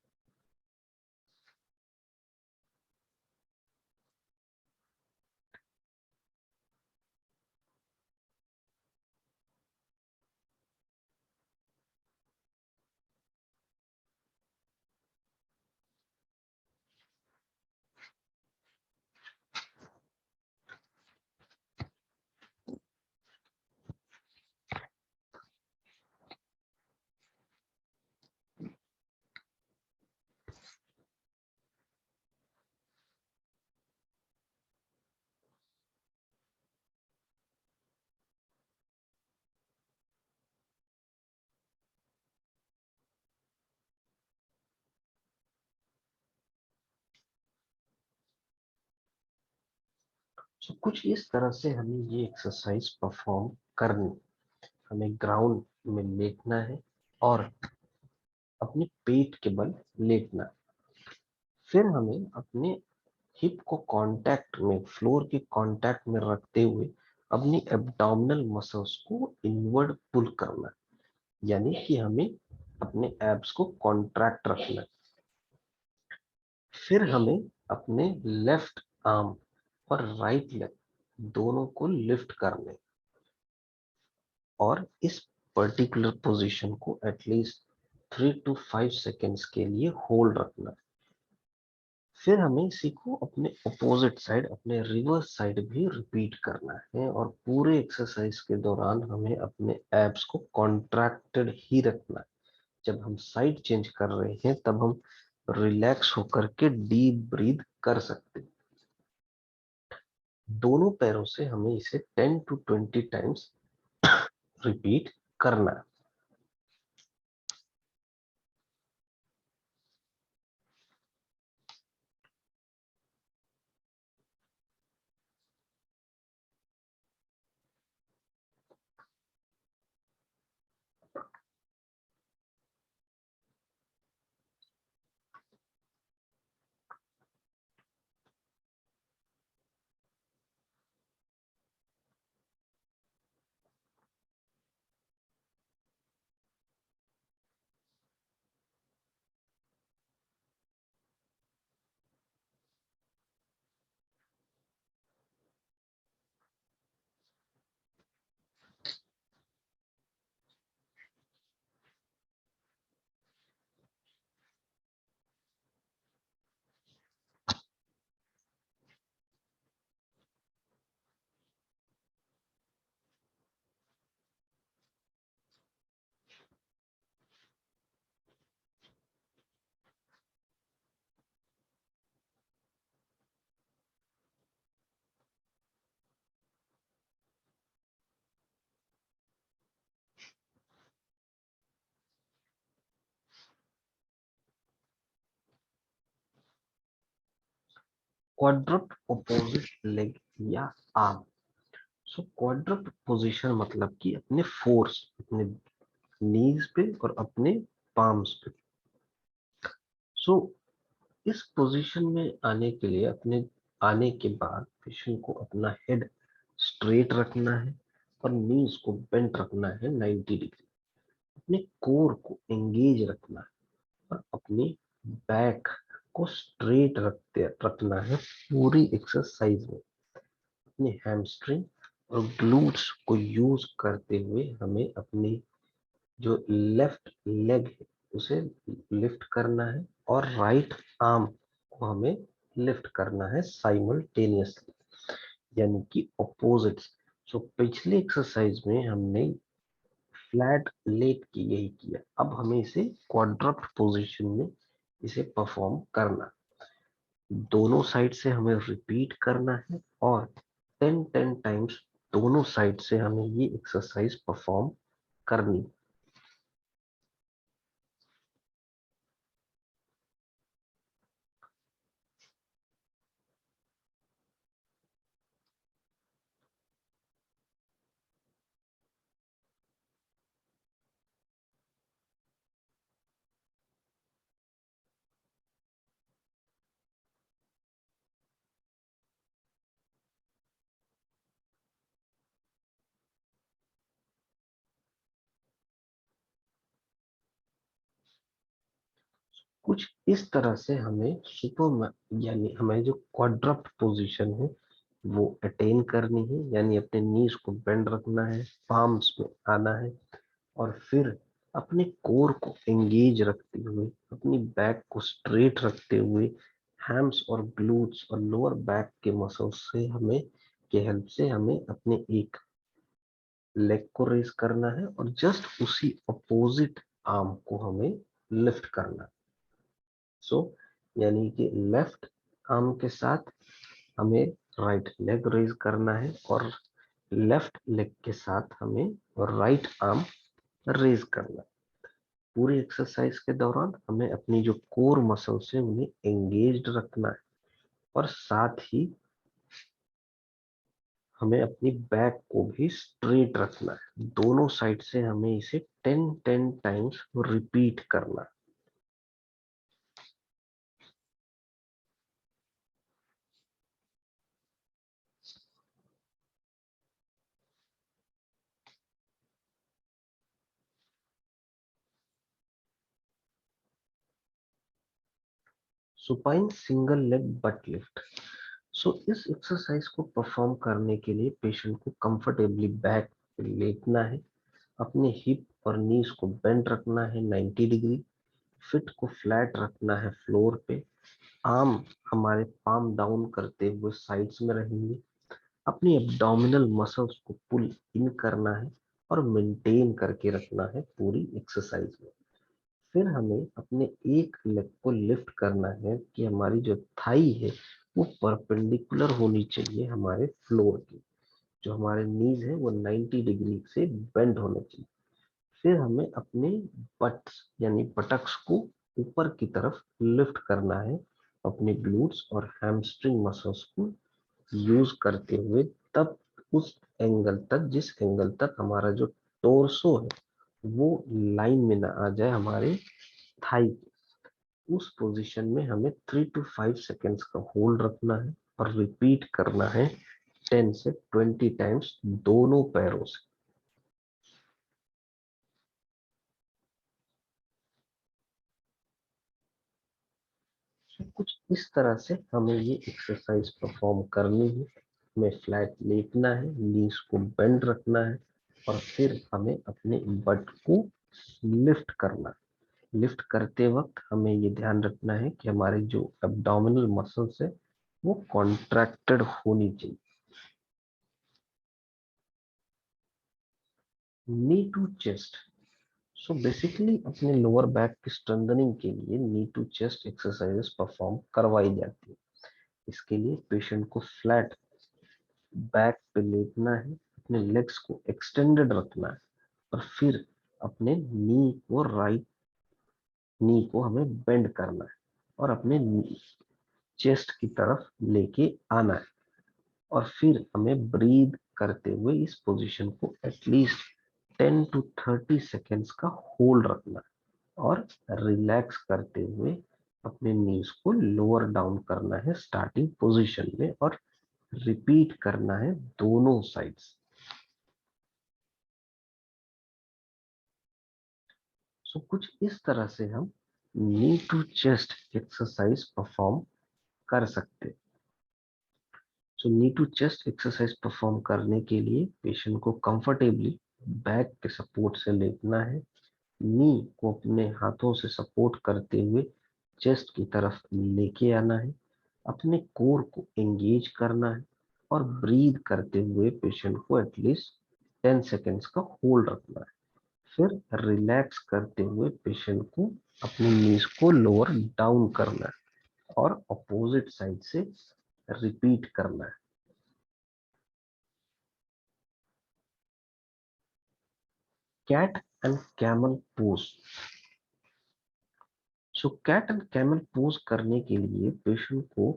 सो कुछ इस तरह से हमें ये एक्सरसाइज परफॉर्म करनी। हमें ग्राउंड में लेटना है और अपने पेट के बल लेटना है। फिर हमें अपने हिप को कांटेक्ट में, फ्लोर के कांटेक्ट में रखते हुए अपनी एब्डोमिनल मसल्स को इनवर्ड पुल करना है, यानी कि हमें अपने एब्स को कॉन्ट्रैक्ट रखना है। फिर हमें अपने लेफ्ट आर्म और राइट लेग दोनों को लिफ्ट करने और इस पर्टिकुलर पोजीशन को एटलीस्ट 3 to 5 सेकेंड्स के लिए होल्ड रखना है। फिर हमें इसी को अपने अपोजिट साइड, अपने रिवर्स साइड भी रिपीट करना है, और पूरे एक्सरसाइज के दौरान हमें अपने एब्स को कॉन्ट्रैक्टेड ही रखना है। जब हम साइड चेंज कर रहे हैं तब हम रिलैक्स होकर के डीप ब्रीथ कर सकते हैं। दोनों पैरों से हमें इसे 10 to 20 टाइम्स रिपीट करना है। क्वाड्रप्ट अपोजिट लेग या आर्म। सो क्वाड्रप्ट पोजीशन मतलब कि अपने फोर्स अपने नीज पे और अपने पाम्स पे। सो इस पोजीशन में आने के लिए, अपने आने के बाद पेशेंट को अपना हेड स्ट्रेट रखना है और नीज को बेंट रखना है 90 डिग्री। अपने कोर को एंगेज रखना है और अपने बैक को स्ट्रेट रखना है पूरी एक्सरसाइज में। अपने हैमस्ट्रिंग और ग्लूट्स को यूज करते हुए हमें अपनी जो लेफ्ट लेग है उसे लिफ्ट करना है और राइट आर्म को हमें लिफ्ट करना है साइमल्टेनियसली, यानी कि ऑपोजिट। सो पिछले एक्सरसाइज में हमने फ्लैट लेट के यही किया, अब हमें इसे क्वाड्रप्ट पोजीशन में इसे परफॉर्म करना। दोनों साइड से हमें रिपीट करना है और 10 टाइम्स दोनों साइड से हमें ये एक्सरसाइज परफॉर्म करनी। कुछ इस तरह से हमें यानी हमें जो क्वाड्रप्ट पोजीशन है वो अटेन करनी है, यानी अपने नीज को बेंड रखना है, पाम्स में आना है, और फिर अपने कोर को एंगेज रखते हुए, अपनी बैक को स्ट्रेट रखते हुए, हैम्स और ग्लूट्स और लोअर बैक के मसल्स से हमें के हेल्प से हमें अपने एक लेग को रेज करना है और जस्ट उसी अपोजिट आर्म को हमें लिफ्ट करना है। सो यानी कि लेफ्ट आर्म के साथ हमें राइट लेग रेज करना है और लेफ्ट लेग के साथ हमें राइट आर्म रेज करना है। पूरी एक्सरसाइज के दौरान हमें अपनी जो कोर मसल्स है उन्हें एंगेज्ड रखना है और साथ ही हमें अपनी बैक को भी स्ट्रेट रखना है। दोनों साइड से हमें इसे 10 टाइम्स रिपीट करना है। Supine single leg butt lift. So इस एक्सरसाइज को परफॉर्म करने के लिए पेशेंट को कंफर्टेबली बैक पे लेटना है, अपने हिप और नीज को बेंड रखना है 90 डिग्री, फिट को फ्लैट रखना है फ्लोर पे, आर्म हमारे पाम डाउन करते हुए साइड्स में रहेंगे, अपनी एब्डोमिनल मसल्स को पुल इन करना है और मेंटेन करके रखना है पूरी एक्सरसाइज में। फिर हमें अपने एक लेग को लिफ्ट करना है कि हमारी जो थाई है वो परपेंडिकुलर होनी चाहिए हमारे फ्लोर की, जो हमारे नीज है वो 90 डिग्री से बेंड होने चाहिए। फिर हमें अपने बट्स यानी बटक्स को ऊपर की तरफ लिफ्ट करना है अपने ग्लूट्स और हैमस्ट्रिंग मसल्स को यूज करते हुए, तब उस एंगल तक जिस एंगल तक हमारा जो टोर्सो है वो लाइन में ना आ जाए हमारे थाई के। उस पोजीशन में हमें 3 to 5 सेकेंड्स का होल्ड रखना है और रिपीट करना है 10 से 20 टाइम्स दोनों पैरों से। कुछ इस तरह से हमें ये एक्सरसाइज परफॉर्म करनी है। हमें फ्लैट लेटना है, नीज को बेंड रखना है और फिर हमें अपने बट को लिफ्ट करना है। लिफ्ट करते वक्त हमें ये ध्यान रखना है कि हमारे जो एब्डोमिनल मसल्स है वो कॉन्ट्रैक्टेड होनी चाहिए। नी टू चेस्ट। सो बेसिकली अपने लोअर बैक की स्ट्रेंथनिंग के लिए नी टू चेस्ट एक्सरसाइजेस परफॉर्म करवाई जाती है। इसके लिए पेशेंट को फ्लैट बैक पे लेटना है, अपने लेग्स को एक्सटेंडेड रखना है और फिर अपने राइट नी को हमें बेंड करना है और अपने चेस्ट की तरफ लेके आना है और फिर हमें ब्रीद करते हुए इस पोजीशन को एटलीस्ट 10 to 30 सेकेंड्स का होल्ड रखना है और रिलैक्स करते हुए अपने नीज को लोअर डाउन करना है स्टार्टिंग पोजीशन में और रिपीट करना है दोनों साइड्स। सो कुछ इस तरह से हम नी टू चेस्ट एक्सरसाइज परफॉर्म कर सकते हैं। सो नी टू चेस्ट एक्सरसाइज परफॉर्म करने के लिए पेशेंट को कंफर्टेबली बैक के सपोर्ट से लेटना है, नी को अपने हाथों से सपोर्ट करते हुए चेस्ट की तरफ लेके आना है, अपने कोर को एंगेज करना है और ब्रीद करते हुए पेशेंट को एटलीस्ट 10 सेकेंड्स का होल्ड रखना है। फिर रिलैक्स करते हुए पेशेंट को अपनी नीज को लोअर डाउन करना है और अपोजिट साइड से रिपीट करना है। Cat and camel pose. So cat and camel pose करने के लिए पेशेंट को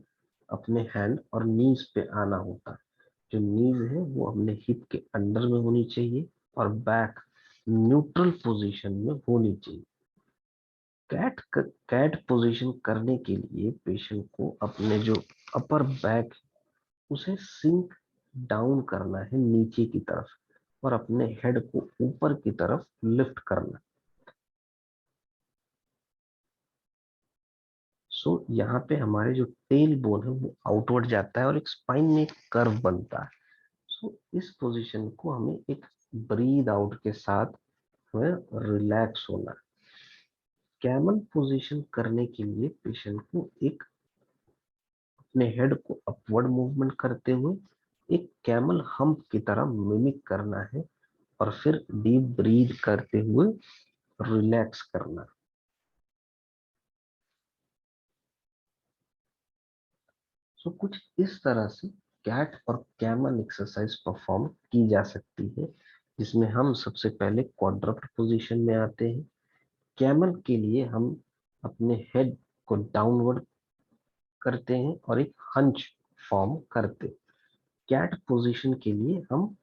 अपने हैंड और नीज पे आना होता है। जो नीज है वो अपने हिप के अंडर में होनी चाहिए और बैक न्यूट्रल पोजीशन में होनी चाहिए। कैट पोजीशन करने के लिए पेशेंट को अपने जो अपर बैक उसे सिंक डाउन करना है नीचे की तरफ और अपने हेड को ऊपर की तरफ लिफ्ट करना। सो यहाँ पे हमारे जो टेल बोन है वो आउटवर्ड जाता है और एक स्पाइन में एक कर्व बनता है। सो इस पोजीशन को हमें एक ब्रीद आउट के साथ हमें रिलैक्स होना है। कैमल पोजीशन करने के लिए पेशेंट को एक अपने हेड को अपवर्ड मूवमेंट करते हुए एक कैमल हम्प की तरह मिमिक करना है और फिर डीप ब्रीथ करते हुए रिलैक्स करना। सो कुछ इस तरह से कैट और कैमल एक्सरसाइज परफॉर्म की जा सकती है, जिसमें हम सबसे पहले क्वाड्रप्ट पोजीशन में आते हैं। कैमल के लिए हम अपने हेड को डाउनवर्ड करते हैं और एक हंच फॉर्म करते हैं। कैट पोजीशन के लिए हम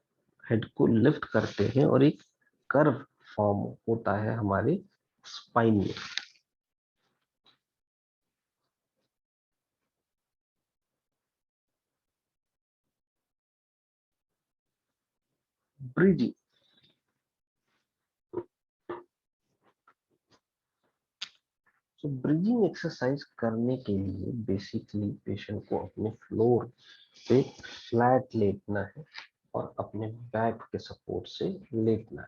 हेड को लिफ्ट करते हैं और एक कर्व फॉर्म होता है हमारे स्पाइन में। ब्रीदिंग। तो ब्रीदिंग एक्सरसाइज करने के लिए बेसिकली पेशेंट को अपने फ्लोर पे फ्लैट लेटना है और अपने बैक के सपोर्ट से लेटना है।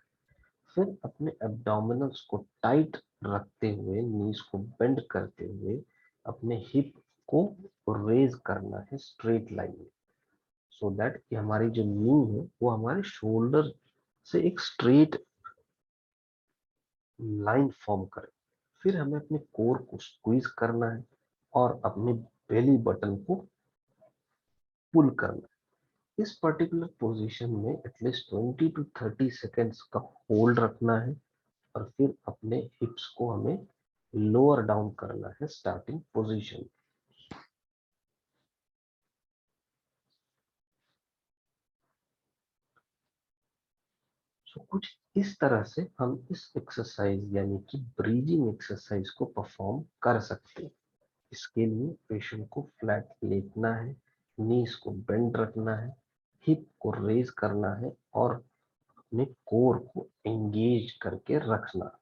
फिर अपने एब्डोमिनल्स को टाइट रखते हुए नीज को बेंड करते हुए अपने हिप को रेज करना है स्ट्रेट लाइन में, सो दैट कि हमारी जो नी है वो हमारे शोल्डर से एक स्ट्रेट लाइन फॉर्म करे। फिर हमें अपने कोर को स्क्वीज करना है और अपने बेली बटन को पुल करना है। इस पर्टिकुलर पोजीशन में एटलीस्ट 20 to 30 सेकेंड्स का होल्ड रखना है और फिर अपने हिप्स को हमें लोअर डाउन करना है स्टार्टिंग पोजीशन। सो कुछ इस तरह से हम इस एक्सरसाइज यानी कि ब्रीदिंग एक्सरसाइज को परफॉर्म कर सकते हैं। इसके लिए पेशेंट को फ्लैट लेटना है, नीज को बेंड रखना है, हिप को रेज करना है और अपने कोर को एंगेज करके रखना।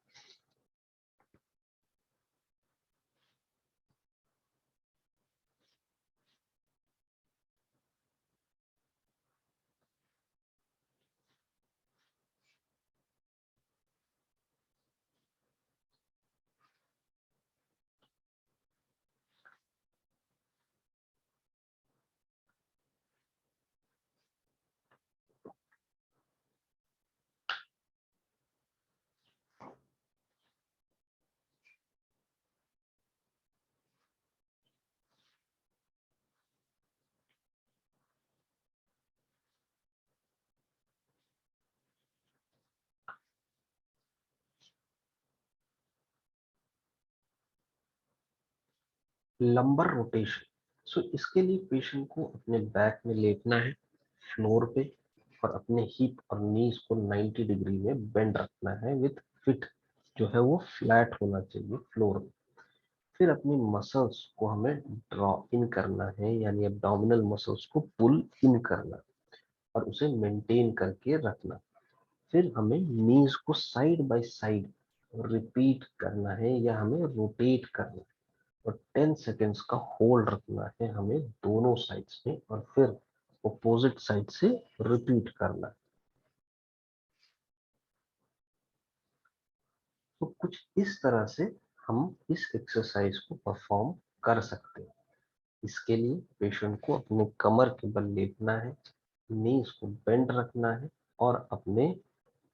Lumbar rotation. सो इसके लिए पेशेंट को अपने बैक में लेटना है फ्लोर पे और अपने हिप और नीज को 90 डिग्री में बेंड रखना है विथ फिट जो है वो फ्लैट होना चाहिए फ्लोर में। फिर अपनी मसल्स को हमें ड्रॉ इन करना है यानी एब्डोमिनल मसल्स को पुल इन करना और उसे मेंटेन करके रखना। फिर हमें नीज को साइड बाय साइड रिपीट करना है या हमें रोटेट करना है और 10 सेकेंड्स का होल्ड रखना है हमें दोनों साइड्स में और फिर अपोजिट साइड से रिपीट करना है। तो कुछ इस तरह से हम इस एक्सरसाइज को परफॉर्म कर सकते हैं। इसके लिए पेशेंट को अपने कमर के बल लेटना है, नीज को बेंड रखना है और अपने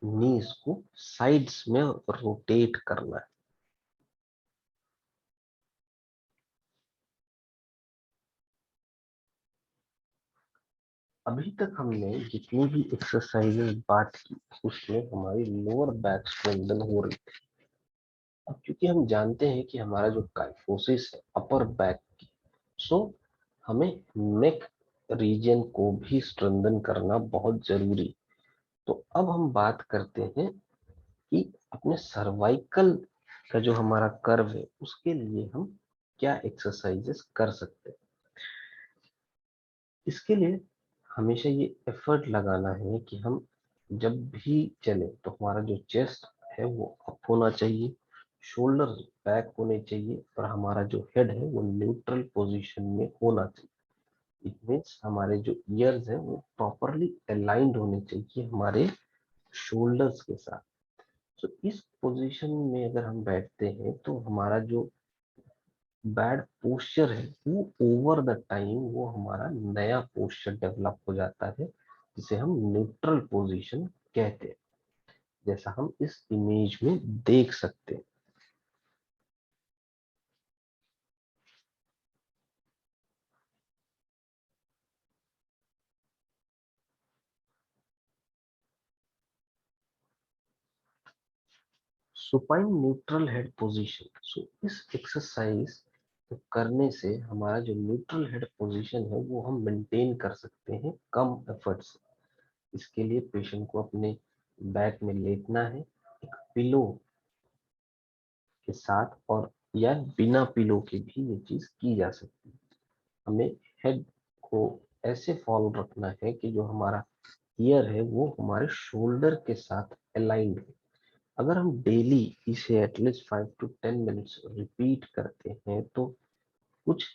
नीज को साइड्स में रोटेट करना है। अभी तक हमने जितनी भी एक्सरसाइजेस बात की उसमें हमारी लोअर बैक स्ट्रेंथन हो रही थी। अब क्योंकि हम जानते हैं कि हमारा जो काइफोसिस है अपर बैक की, सो हमें नेक रीजन को भी स्ट्रेंथन करना बहुत जरूरी। तो अब हम बात करते हैं कि अपने सर्वाइकल का जो हमारा कर्व है उसके लिए हम क्या एक्सरसाइजेस कर सकते हैं। इसके लिए हमेशा ये एफर्ट लगाना है कि हम जब भी चले तो हमारा जो चेस्ट है वो अप होना चाहिए, शोल्डर बैक होने चाहिए और हमारा जो हेड है वो न्यूट्रल पोजीशन में होना चाहिए। इट मीन्स हमारे जो ईयर्स है वो प्रॉपरली अलाइंड होने चाहिए हमारे शोल्डर्स के साथ। तो इस पोजीशन में अगर हम बैठते हैं तो हमारा जो बैड पोस्चर है वो ओवर द टाइम वो हमारा नया पोस्चर डेवलप हो जाता है जिसे हम न्यूट्रल पोजीशन कहते हैं, जैसा हम इस इमेज में देख सकते हैं। Supine neutral head position. So इस एक्सरसाइज को करने से हमारा जो न्यूट्रल हेड पोजीशन है वो हम मेंटेन कर सकते हैं कम एफर्ट से। इसके लिए पेशेंट को अपने बैक में लेटना है एक पिलो के साथ, और या बिना पिलो के भी ये चीज की जा सकती है। हमें हेड को ऐसे फॉलो रखना है कि जो हमारा ईयर है वो हमारे शोल्डर के साथ अलाइंड है। अगर हम डेली इसे एटलीस्ट 5 to 10 मिनट्स रिपीट करते हैं तो कुछ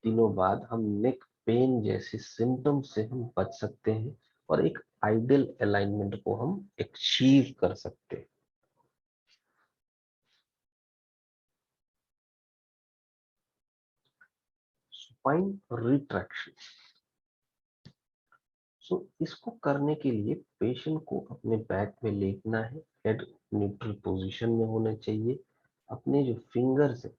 दिनों बाद हम नेक पेन जैसे सिम्टम्स से हम बच सकते हैं और एक आइडियल अलाइनमेंट को हम अचीव कर सकते हैं। Supine retraction. सो इसको करने के लिए पेशेंट को अपने बैक में लेटना है, हेड न्यूट्रल पोजीशन में होना चाहिए। अपने जो फिंगर्स है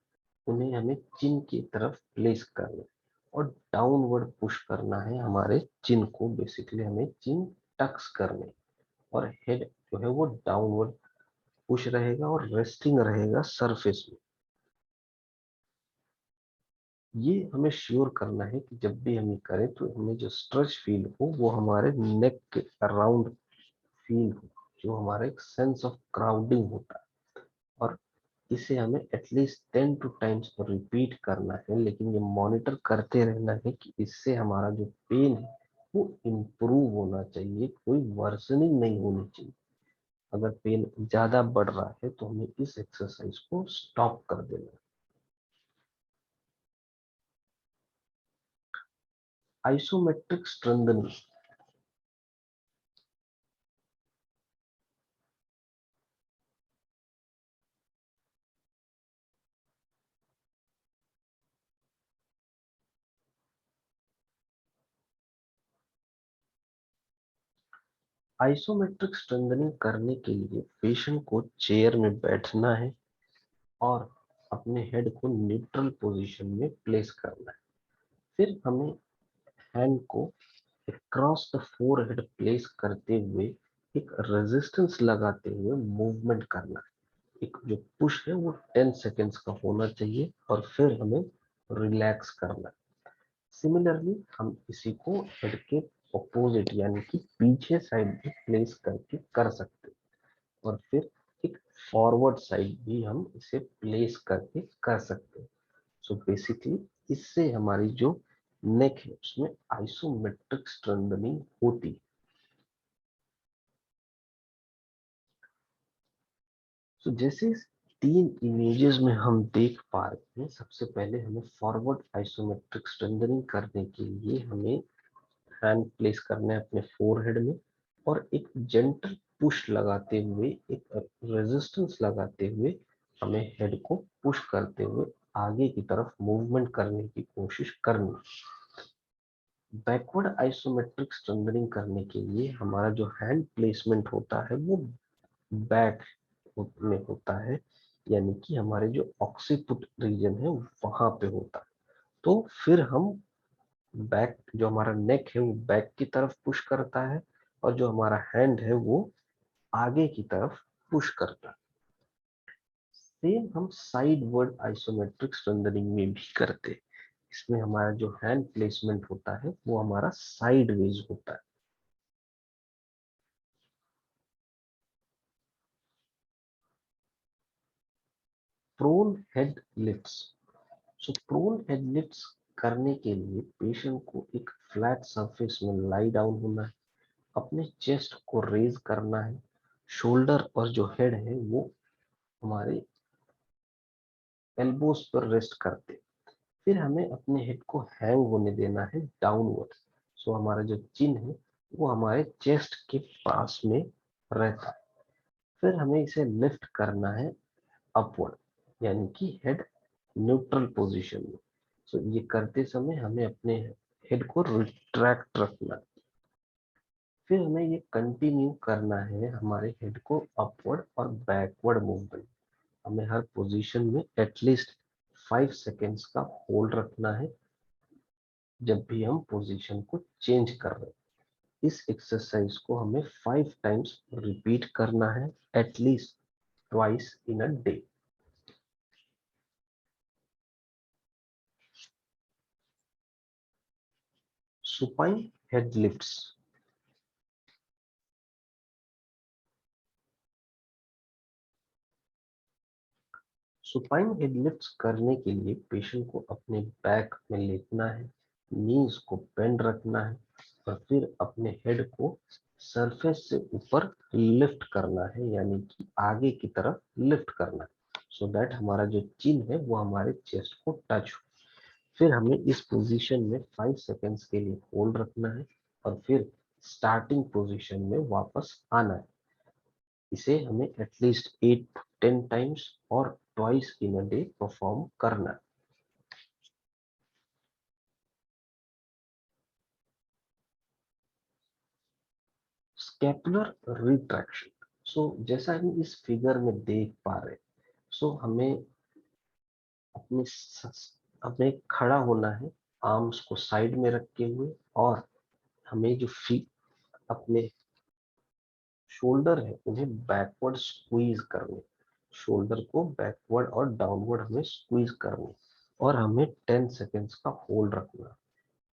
उन्हें हमें चिन की तरफ प्लेस करना है और डाउनवर्ड पुश करना है हमारे चिन को। बेसिकली हमें चिन टक्स करने और हेड जो है वो डाउनवर्ड पुश रहेगा और रेस्टिंग रहेगा सरफेस में। ये हमें श्योर करना है कि जब भी हम ये करें तो हमें जो स्ट्रेच फील हो वो हमारे नेक के अराउंड फील हो, जो हमारा एक सेंस ऑफ क्राउडिंग होता है। और इसे हमें एटलीस्ट 10 to 10 टाइम्स रिपीट करना है, लेकिन ये मॉनिटर करते रहना है कि इससे हमारा जो पेन है वो इम्प्रूव होना चाहिए, कोई वर्सनिंग नहीं होनी चाहिए। अगर पेन ज्यादा बढ़ रहा है तो हमें इस एक्सरसाइज को स्टॉप कर देना है। Isometric strengthening. आइसोमेट्रिक स्ट्रेंथनिंग करने के लिए पेशेंट को चेयर में बैठना है और अपने हेड को न्यूट्रल पोजीशन में प्लेस करना है। फिर हमें हैंड को क्रॉस द फोरहेड प्लेस करते हुए एक रेजिस्टेंस लगाते हुए मूवमेंट करना है। एक जो पुश है वो 10 सेकेंड्स का होना चाहिए और फिर हमें रिलैक्स करना है। सिमिलरली हम इसी को हेड के अपोजिट यानी कि पीछे साइड भी प्लेस करके कर सकते हैं और फिर एक फॉरवर्ड साइड भी हम इसे प्लेस करके कर सकते हैं। सो बेसिकली इससे हमारी जो नेक है उसमें आइसोमेट्रिक स्ट्रेंथनिंग होती है। तो जैसे इस 3 इमेजेस में हम देख पा रहे हैं, सबसे पहले हमें फॉरवर्ड आइसोमेट्रिक स्ट्रेंथनिंग करने के लिए हमें हैंड प्लेस करना है अपने फोरहेड में और एक जेंटल पुश लगाते हुए, एक रेजिस्टेंस लगाते हुए हमें हेड को पुश करते हुए आगे की तरफ मूवमेंट करने की कोशिश करनी। बैकवर्ड आइसोमेट्रिक स्ट्रेंथनिंग करने के लिए हमारा जो हैंड प्लेसमेंट होता है वो बैक में होता है, यानी कि हमारे जो ऑक्सीपुट रीजन है वहां पे होता है। तो फिर हम बैक, जो हमारा नेक है वो बैक की तरफ पुश करता है और जो हमारा हैंड है वो आगे की तरफ पुश करता है। सेम हम साइड वर्ड आइसोमेट्रिक रेंडरिंग में भी करते हैं। इसमें हमारा जो हैंड प्लेसमेंट होता है वो हमारा साइडवेज होता है। Prone head lifts. So prone head lifts करने के लिए पेशेंट को एक फ्लैट सरफेस में लाई डाउन होना है, अपने चेस्ट को रेज करना है, शोल्डर और जो हेड है वो हमारे एल्बोस पर रेस्ट करते। फिर हमें अपने हेड को हैंग होने देना है डाउनवर्ड। सो हमारा जो चिन है वो हमारे चेस्ट के पास में रहता है। फिर हमें इसे लिफ्ट करना है अपवर्ड, यानी कि हेड न्यूट्रल पोजीशन में। सो ये करते समय हमें अपने हेड को रिट्रैक्ट रखना है। फिर हमें ये कंटिन्यू करना है हमारे हेड को अपवर्ड और बैकवर्ड मूवमेंट। हमें हर पोजीशन में एटलीस्ट 5 सेकेंड्स का होल्ड रखना है जब भी हम पोजीशन को चेंज कर रहे हैं। इस एक्सरसाइज को हमें 5 टाइम्स रिपीट करना है, at least twice in a day. Supine head lifts. Supine head lifts करने के लिए पेशेंट को अपने बैक में लेटना है, नीज को बेंड रखना है और फिर अपने हेड को सरफेस से ऊपर लिफ्ट करना है, यानी कि आगे की तरफ लिफ्ट करना है, सो दैट हमारा जो चिन है वो हमारे चेस्ट को टच हो। फिर हमें इस पोजीशन में 5 सेकेंड्स के लिए होल्ड रखना है और फिर स्टार्टिंग पोजीशन में वापस आना है। इसे हमें एटलीस्ट 8 to 10 टाइम्स और twice in a day perform करना है। Scapular retraction. सो जैसा हम इस फिगर में देख पा रहे, सो हमें अपने हमें खड़ा होना है, आर्म्स को साइड में रखे हुए, और हमें जो अपने शोल्डर है उन्हें बैकवर्ड स्क्वीज करने, शोल्डर को बैकवर्ड और डाउनवर्ड हमें स्क्वीज करने, और हमें 10 सेकेंड्स का होल्ड रखना,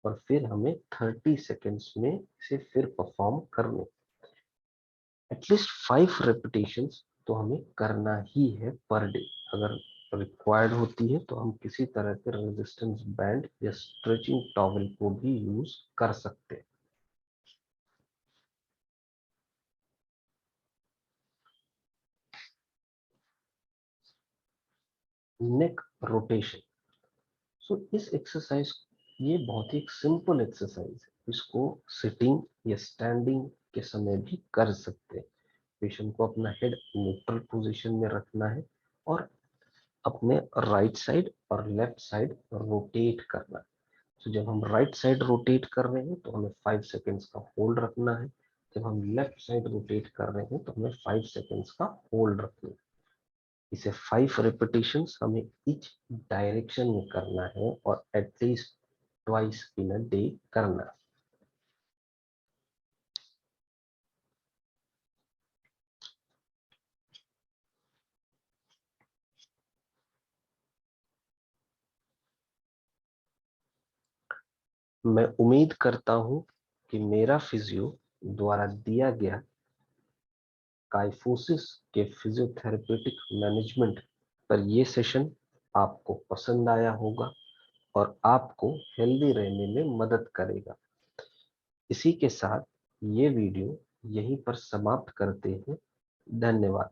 और फिर हमें 30 सेकेंड्स में इसे फिर परफॉर्म करने। एटलीस्ट 5 रेपिटेशंस तो हमें करना ही है पर डे। अगर रिक्वायर्ड होती है तो हम किसी तरह के रेजिस्टेंस बैंड या स्ट्रेचिंग टॉवल को भी यूज कर सकते हैं। Neck rotation. सो इस एक्सरसाइज, ये बहुत ही सिंपल एक्सरसाइज है, इसको सिटिंग या स्टैंडिंग के समय भी कर सकते हैं। पेशेंट को अपना हेड न्यूट्रल पोजीशन में रखना है और अपने राइट साइड और लेफ्ट साइड रोटेट करना है। तो जब हम राइट साइड रोटेट कर रहे हैं तो हमें 5 सेकेंड्स का होल्ड रखना है, जब हम लेफ्ट साइड रोटेट कर रहे हैं तो हमें 5 सेकेंड्स का होल्ड रखना है। इसे 5 रेपिटेशंस हमें ईच डायरेक्शन में करना है और at least twice in a day करना है। मैं उम्मीद करता हूं कि मेरा फिजियो द्वारा दिया गया काइफोसिस के फिजियोथेरेपेटिक मैनेजमेंट पर यह सेशन आपको पसंद आया होगा और आपको हेल्दी रहने में मदद करेगा। इसी के साथ ये वीडियो यहीं पर समाप्त करते हैं। धन्यवाद।